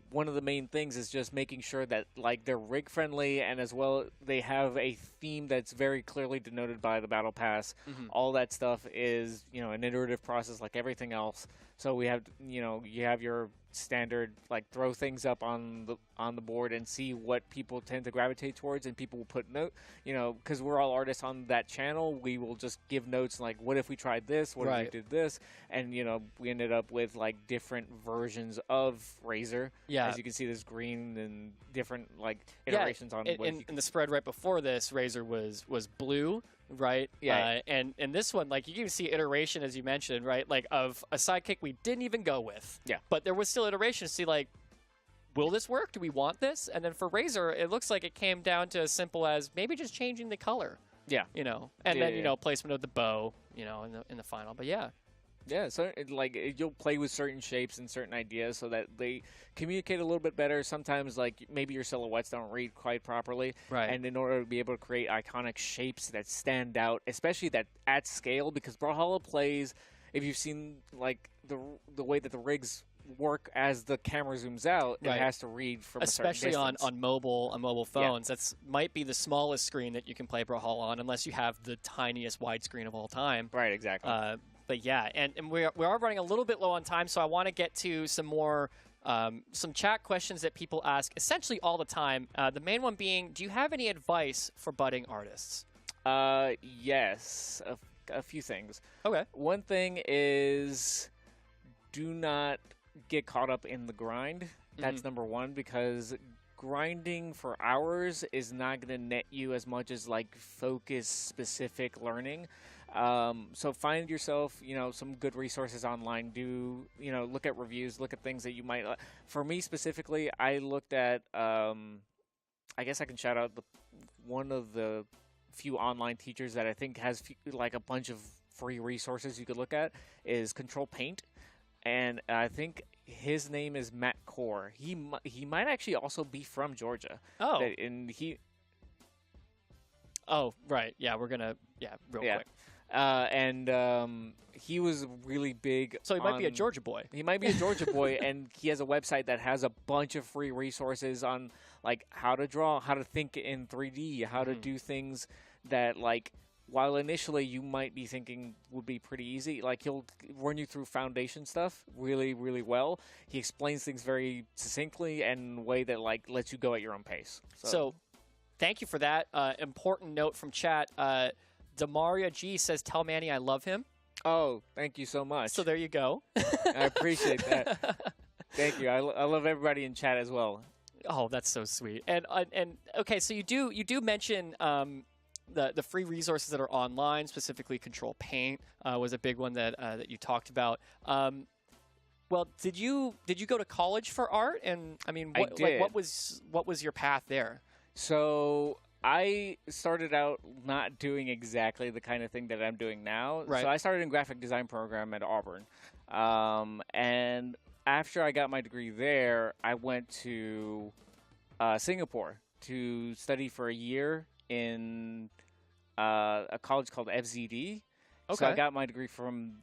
one of the main things is just making sure that like they're rig friendly, and as well they have a theme that's very clearly denoted by the battle pass. All that stuff is an iterative process like everything else. So we have you have your standard like throw things up on the board and see what people tend to gravitate towards, and people will put note because we're all artists on that channel, we will just give notes like what if we tried this, what if we did this, and we ended up with like different versions of Razor. As you can see, there's green and different like iterations on in the spread right before this, Razor was blue. Right. And this one, like you can see iteration, as you mentioned, right? Like of a sidekick we didn't even go with. Yeah. But there was still iteration to see like, will this work? Do we want this? And then for Razor, it looks like it came down to as simple as maybe just changing the color. Yeah. And then placement of the bow. In the final. But yeah. Yeah, so you'll play with certain shapes and certain ideas so that they communicate a little bit better. Sometimes, like maybe your silhouettes don't read quite properly, right? And in order to be able to create iconic shapes that stand out, especially that at scale, because Brawlhalla plays. If you've seen like the way that the rigs work as the camera zooms out, it has to read from especially a certain distance. on mobile phones. That's might be the smallest screen that you can play Brawlhalla on, unless you have the tiniest widescreen of all time. Right, exactly. But yeah, and we are running a little bit low on time, so I want to get to some more some chat questions that people ask essentially all the time. The main one being, do you have any advice for budding artists? Yes, a few things. Okay. One thing is, do not get caught up in the grind. That's number one, because grinding for hours is not going to net you as much as like focus specific learning. So find yourself, some good resources online. Do, look at reviews, look at things that you might. For me specifically, I looked at. I guess I can shout out one of the few online teachers that I think has like a bunch of free resources you could look at is Control Paint, and I think his name is Matt Core. He might actually also be from Georgia. Oh, and he. Oh, right. Yeah, we're gonna. Yeah, real quick. And he was really big. So he might be a Georgia boy. He might be a Georgia boy, and he has a website that has a bunch of free resources on like how to draw, how to think in 3D, how to do things that like. While initially you might be thinking would be pretty easy, like he'll run you through foundation stuff really, really well. He explains things very succinctly and in a way that like lets you go at your own pace. So thank you for that. Important note from chat. Demaria G says, "Tell Manny I love him." Oh, thank you so much. So there you go. I appreciate that. Thank you. I love everybody in chat as well. Oh, that's so sweet. And okay, so you do mention. The free resources that are online, specifically Control Paint, was a big one that you talked about. Well, did you go to college for art? And I mean, I did. What was your path there? So I started out not doing exactly the kind of thing that I'm doing now. Right. So I started in graphic design program at Auburn, and after I got my degree there, I went to Singapore to study for a year in a college called FZD. Okay. So I got my degree from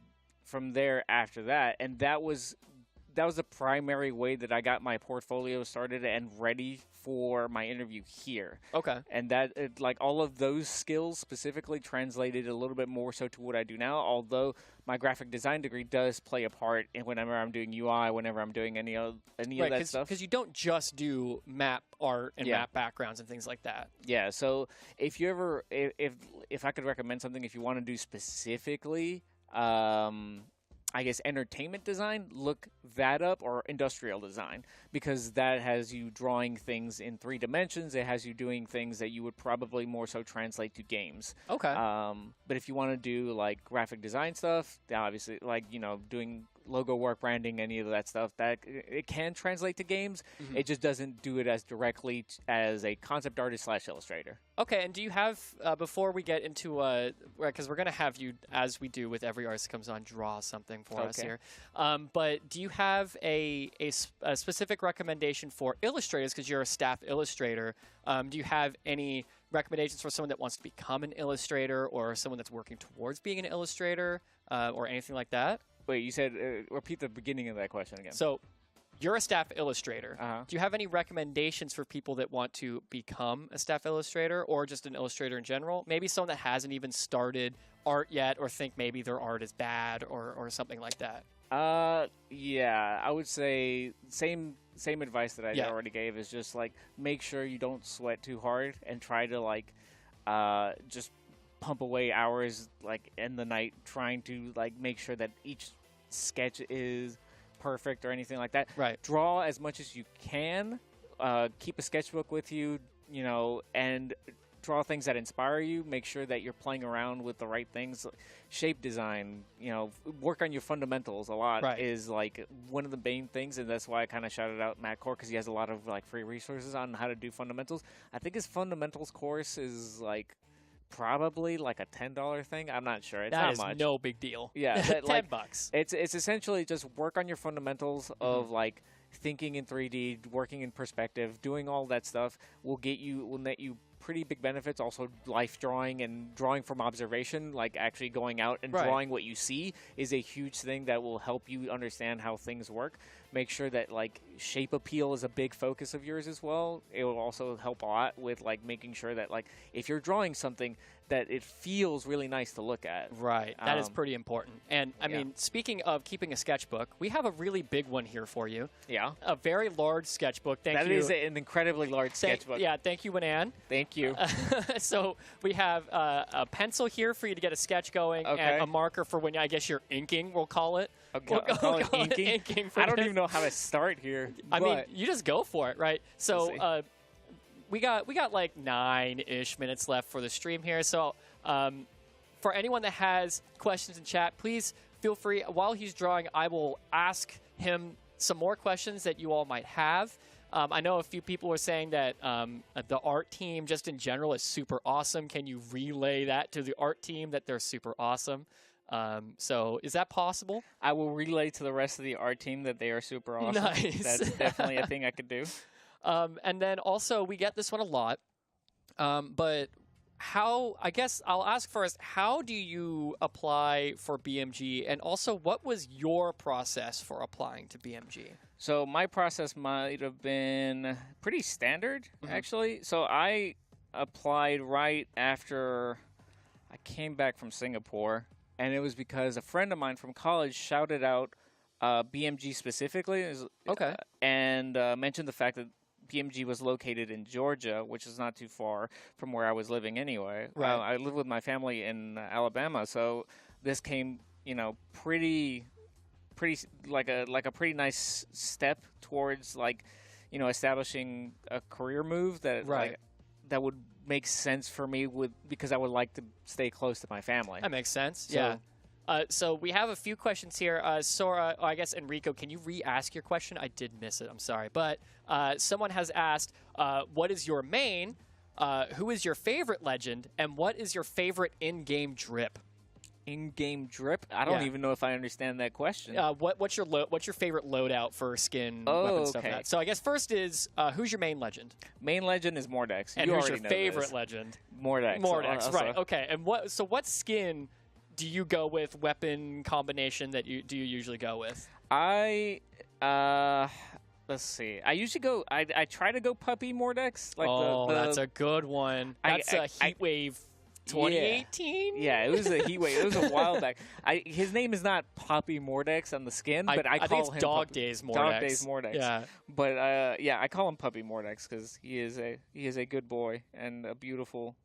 there after that, and that was the primary way that I got my portfolio started and ready for my interview here. Okay. And that like all of those skills specifically translated a little bit more so to what I do now, although my graphic design degree does play a part in whenever I'm doing UI, whenever I'm doing any of that stuff. Because you don't just do map art and map backgrounds and things like that. Yeah, so if you ever if I could recommend something, if you want to do specifically I guess entertainment design, look that up, or industrial design, because that has you drawing things in 3 dimensions. It has you doing things that you would probably more so translate to games. Okay. But if you want to do like graphic design stuff, obviously like, doing logo work, branding, any of that stuff, that it can translate to games. It just doesn't do it as directly as a concept artist / illustrator. Okay, and do you have, before we get into, because we're going to have you, as we do with every artist that comes on, draw something for us here. But do you have a specific recommendation for illustrators, because you're a staff illustrator? Do you have any recommendations for someone that wants to become an illustrator, or someone that's working towards being an illustrator, or anything like that? Wait, you said, repeat the beginning of that question again. So, you're a staff illustrator. Uh-huh. Do you have any recommendations for people that want to become a staff illustrator, or just an illustrator in general? Maybe someone that hasn't even started art yet, or think maybe their art is bad, or something like that. Yeah, I would say same advice that I already gave is just like make sure you don't sweat too hard and try to like just pump away hours like in the night trying to like make sure that each sketch is perfect or anything like that. Right. Draw as much as you can. Keep a sketchbook with you, and draw things that inspire you. Make sure that you're playing around with the right things. Shape design, work on your fundamentals a lot is like one of the main things, and that's why I kind of shouted out Matt Core, because he has a lot of like free resources on how to do fundamentals. I think his fundamentals course is like probably like a $10 thing. I'm not sure. It's that not is much. no big deal. Yeah, $10. It's essentially just work on your fundamentals of like thinking in 3D, working in perspective, doing all that stuff will net you pretty big benefits. Also, life drawing and drawing from observation, like actually going out and drawing what you see, is a huge thing that will help you understand how things work. Make sure that like shape appeal is a big focus of yours as well. It will also help a lot with like making sure that like if you're drawing something that it feels really nice to look at. Right. That is pretty important. And I mean, speaking of keeping a sketchbook, we have a really big one here for you. Yeah. A very large sketchbook. Thank you. That is an incredibly large sketchbook. Yeah. Thank you, Wanan. Thank you. So we have a pencil here for you to get a sketch going, and a marker for when I guess you're inking, we'll call it. We'll call it inking? I don't even know how to start here. I mean, you just go for it, right? So we got like 9-ish minutes left for the stream here. So for anyone that has questions in chat, please feel free. While he's drawing, I will ask him some more questions that you all might have. I know a few people were saying that the art team just in general is super awesome. Can you relay that to the art team that they're super awesome? So is that possible? I will relay to the rest of the art team that they are super awesome. Nice. That's definitely a thing I could do. And then also we get this one a lot, but how, I guess I'll ask first, how do you apply for BMG? And also, what was your process for applying to BMG? So my process might have been pretty standard, actually. So I applied right after I came back from Singapore, and it was because a friend of mine from college shouted out BMG specifically, and mentioned the fact that BMG was located in Georgia, which is not too far from where I was living anyway. Right. I live with my family in Alabama, so this came, pretty like a pretty nice step towards establishing a career move that that would make sense for me because I would like to stay close to my family. That makes sense. Yeah. So we have a few questions here. Sora, I guess Enrico, can you re-ask your question? I did miss it. I'm sorry. But someone has asked, what is your main? Who is your favorite legend? And what is your favorite in-game drip? In-game drip? I don't even know if I understand that question. What's your favorite loadout for skin, weapon, stuff like that? So I guess first is, who's your main legend? Main legend is Mordex. And who's your favorite legend? Mordex. Mordex, right. Okay. And what skin do you go with, weapon combination that you usually go with? Let's see. I usually go. I try to go puppy Mordex. That's a good one. That's a Heatwave 2018. Yeah, it was a Heatwave. It was a while back. His name is not Puppy Mordex on the skin, but I call think it's him Dog Days Mordex. Dog Days Mordex. Yeah. But I call him Puppy Mordex because he is a good boy and a beautiful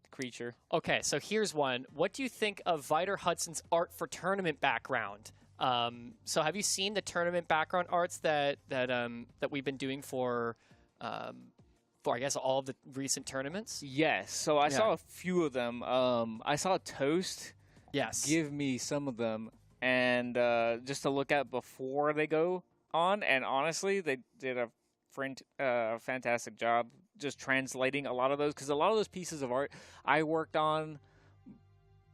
creature. Okay, so here's one. What do you think of Vider Hudson's art for tournament background? So have you seen the tournament background arts that we've been doing for I guess all of the recent tournaments? Yes. So I saw a few of them. I saw Toast. Yes. Give me some of them, and just to look at before they go on. And honestly, they did a fantastic job just translating a lot of those, because a lot of those pieces of art I worked on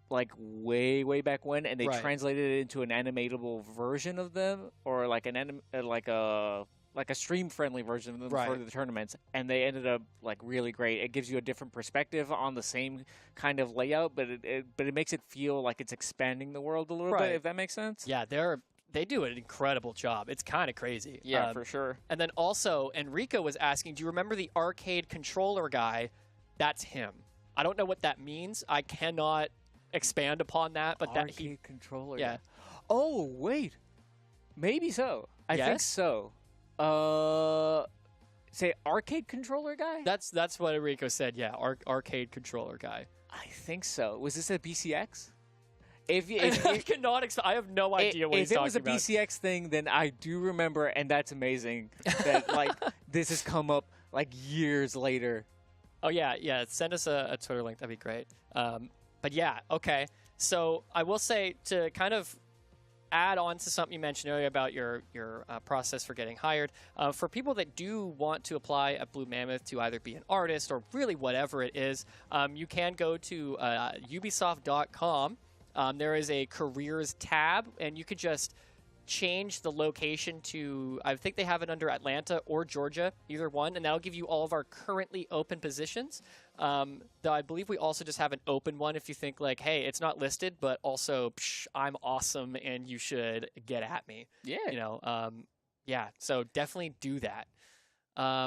like way back when, and they translated it into an animatable version of them, or like a stream friendly version of them for the tournaments, and they ended up like really great. It gives you a different perspective on the same kind of layout, but it makes it feel like it's expanding the world a little bit, if that makes sense. Yeah, they do an incredible job. It's kind of crazy. Yeah, for sure. And then also, Enrico was asking, do you remember the arcade controller guy? That's him. I don't know what that means. I cannot expand upon that, but arcade controller. Yeah. Oh, wait. Maybe so. I think so. Say arcade controller guy? That's what Enrico said. Yeah, arcade controller guy. I think so. Was this a BCX? I cannot. I have no idea what he's talking about. If it was a BCX thing, then I do remember, and that's amazing that this has come up years later. Oh yeah. Send us a Twitter link. That'd be great. But yeah, okay. So I will say, to kind of add on to something you mentioned earlier about your process for getting hired, for people that do want to apply at Blue Mammoth to either be an artist or really whatever it is, you can go to Ubisoft.com. There is a careers tab, and you could just change the location to, I think they have it under Atlanta or Georgia, either one, and that'll give you all of our currently open positions. Though I believe we also just have an open one if you think hey, it's not listed, but also I'm awesome and you should get at me. Yeah. Yeah. So definitely do that. I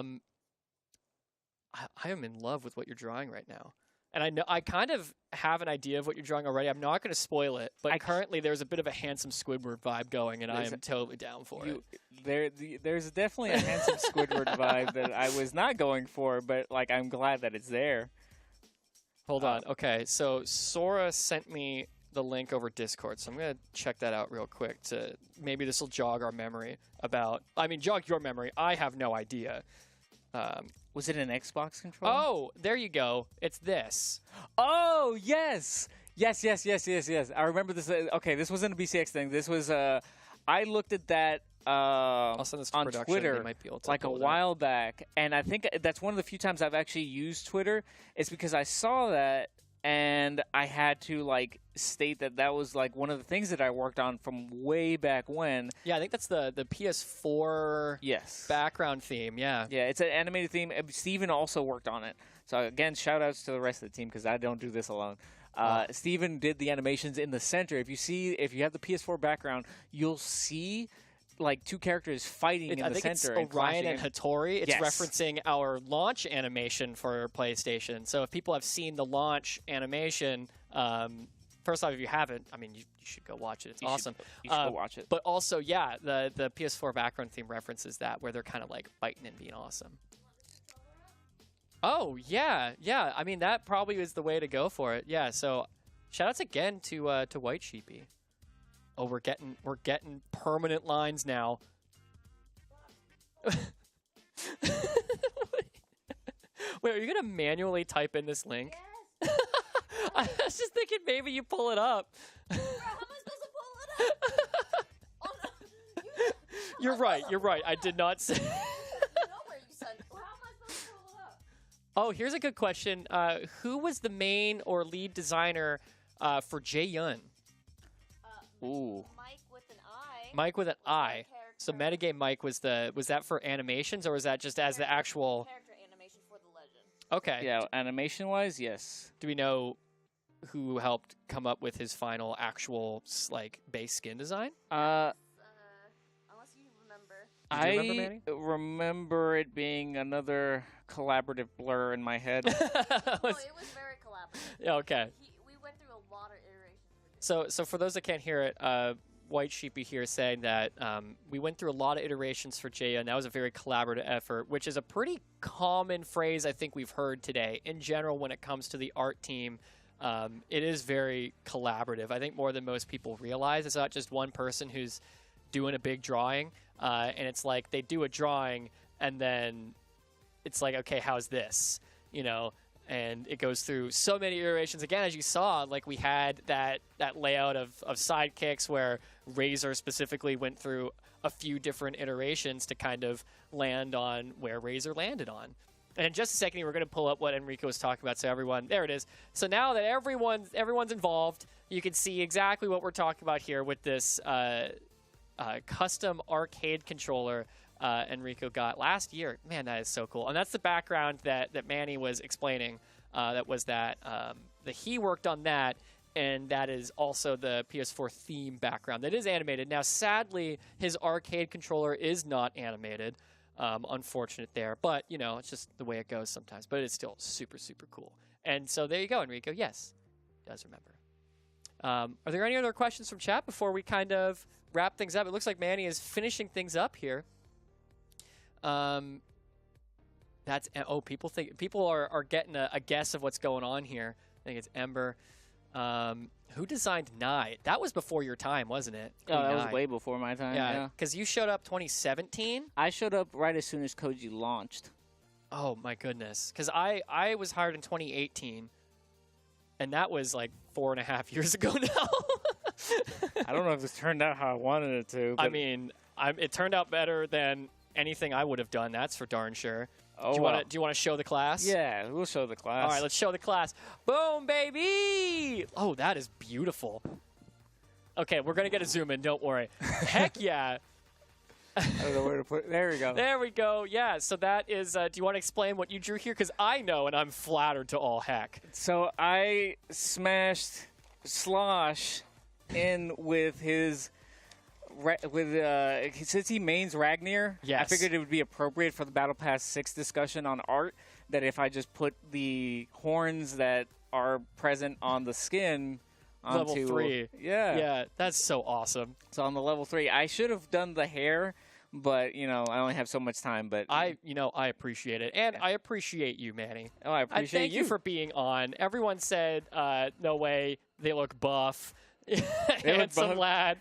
am in love with what you're drawing right now. And I know I kind of have an idea of what you're drawing already. I'm not going to spoil it, but currently there's a bit of a handsome Squidward vibe going, and I am totally down for it. There's definitely a handsome Squidward vibe that I was not going for, but I'm glad that it's there. Hold on. Okay, so Sora sent me the link over Discord, so I'm going to check that out real quick. Maybe this will jog our memory jog your memory. I have no idea. Was it an Xbox controller? Oh, there you go. It's this. Oh, yes. Yes. I remember this. Okay, this wasn't a BCX thing. This was, I looked at that I'll send this to on production. Twitter they might be able to a while back. And I think that's one of the few times I've actually used Twitter. It's because I saw that, and I had to state that was one of the things that I worked on from way back when. Yeah, I think that's the PS4 yes background theme. Yeah, it's an animated theme. Steven also worked on it. So again, shout outs to the rest of the team because I don't do this alone. Steven did the animations in the center. If you have the PS4 background, you'll see like two characters fighting in the center. I think it's Orion and Hattori. It's referencing our launch animation for PlayStation. So if people have seen the launch animation, first off, if you haven't, I mean, you should go watch it. It's awesome. You should go watch it. But also, yeah, the PS4 background theme references that, where they're kind of like fighting and being awesome. Oh, yeah. I mean, that probably is the way to go for it. Yeah, so shout outs again to White Sheepy. Oh, we're getting permanent lines now. Wait, are you gonna manually type in this link? Yes. I was just thinking maybe you pull it up. Bro, how am I supposed to pull it up? Oh, no. You're right. I did not say. I know where you sent it. How am I supposed to pull it up? Oh, here's a good question. Who was the main or lead designer for Jae-yun? Ooh. Mike with an I. Mike with an I. So Metagame Mike was that for animations, or was that just as the actual character animation for the legend? Okay. Yeah, animation wise, yes. Do we know who helped come up with his final actual like base skin design? Unless you remember. Do you remember, Manny? Remember it being another collaborative blur in my head. No, it was very collaborative. Yeah, okay. We went through a lot of iterations. So for those that can't hear it, White Sheepy here is saying that we went through a lot of iterations for Jaya, and that was a very collaborative effort, which is a pretty common phrase I think we've heard today. In general, when it comes to the art team, it is very collaborative. I think more than most people realize. It's not just one person who's doing a big drawing, and it's like they do a drawing, and then it's like, okay, how's this? You know? And it goes through so many iterations. Again, as you saw, like we had that layout of sidekicks where Razor specifically went through a few different iterations to kind of land on where Razor landed on. And in just a second, we're going to pull up what Enrico was talking about. So everyone, there it is. So now that everyone's involved, you can see exactly what we're talking about here with this custom arcade controller Enrico got last year. Man, that is so cool. And that's the background that Manny was explaining. That was that he worked on that, and that is also the PS4 theme background that is animated. Now, sadly, his arcade controller is not animated. Unfortunate there, but you know, it's just the way it goes sometimes. But it's still super, super cool. And so there you go, Enrico. Yes, he does remember. Are there any other questions from chat before we kind of wrap things up? It looks like Manny is finishing things up here. People are getting a guess of what's going on here. I think it's Ember. Who designed Nye? That was before your time, wasn't it? Oh, that was way before my time. Yeah, because you showed up 2017. I showed up right as soon as Koji launched. Oh my goodness, because I was hired in 2018, and that was like 4.5 years ago now. I don't know if this turned out how I wanted it to. But I mean, it turned out better than anything I would have done. That's for darn sure. Oh, do you want to show the class? Yeah, we'll show the class. All right, let's show the class. Boom, baby! Oh, that is beautiful. Okay, we're gonna get a zoom in. Don't worry. Heck yeah! I don't know where to put it. There we go. There we go. Yeah. So that is. Do you want to explain what you drew here? Because I know, and I'm flattered to all heck. So I smashed Slosh in with his. Since he mains Ragnar, yes. I figured it would be appropriate for the Battle Pass 6 discussion on art that if I just put the horns that are present on the skin onto level 3. Yeah, that's so awesome. So on the level 3, I should have done the hair, but you know I only have so much time. But I appreciate it, and I appreciate you, Manny. Oh, I appreciate thank you for being on. Everyone said, "No way, they look buff." Handsome lad.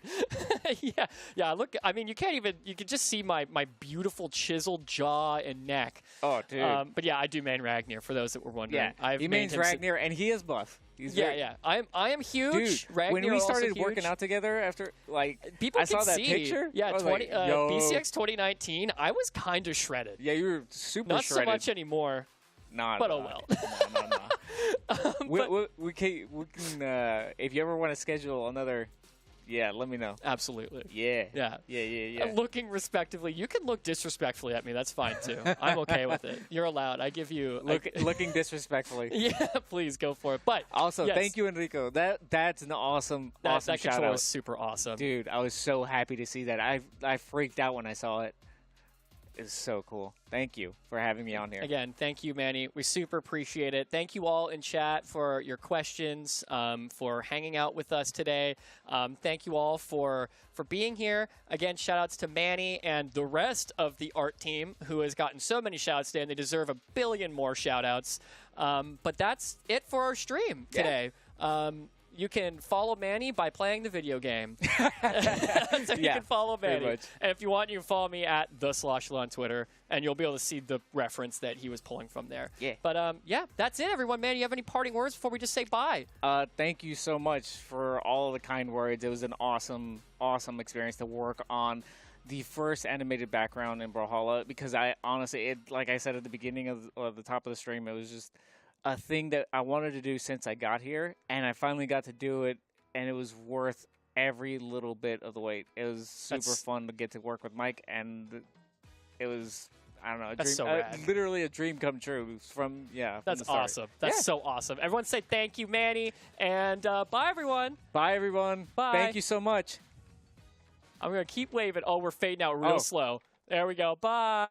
yeah. Look, I mean, you can just see my beautiful chiseled jaw and neck. Oh, dude. But yeah, I do main Ragnar. For those that were wondering, yeah, he mains Ragnar, and he is buff. Yeah. I am huge. Dude, Ragnar when we started also working huge. out together after, like, people I saw that see. picture. Yeah, like, BCX 2019. I was kind of shredded. Yeah, you were super Not shredded. so much anymore. Nah, but oh well. We can if you ever want to schedule another Yeah, let me know. Absolutely. Yeah. Looking respectively. You can look disrespectfully at me. That's fine, too. I'm okay with it. You're allowed. I give you... Looking disrespectfully. Yeah, please go for it. But also, yes, thank you, Enrico. That's an awesome that shout control out. is super awesome. Dude, I was so happy to see that. I freaked out when I saw it. It's so cool. Thank you for having me on here. Again, thank you, Manny. We super appreciate it. Thank you all in chat for your questions, for hanging out with us today. Thank you all for being here. Again, shout-outs to Manny and the rest of the art team who has gotten so many shout-outs today, and they deserve a billion more shout-outs. But that's it for our stream today. You can follow Manny by playing the video game. So you can follow Manny. And if you want, you can follow me at @TheSloshla on Twitter, and you'll be able to see the reference that he was pulling from there. Yeah. But, yeah, that's it, everyone. Manny, you have any parting words before we just say bye? Thank you so much for all the kind words. It was an awesome, awesome experience to work on the first animated background in Brawlhalla, because I honestly, like I said at the beginning of the top of the stream, it was just a thing that I wanted to do since I got here, and I finally got to do it, and it was worth every little bit of the wait. It was super fun to get to work with Mike, and it was, I don't know, literally a dream come true from That's awesome. That's so awesome. Everyone say thank you, Manny, and bye, everyone. Bye, everyone. Bye. Thank you so much. I'm going to keep waving. Oh, we're fading out real slow. There we go. Bye.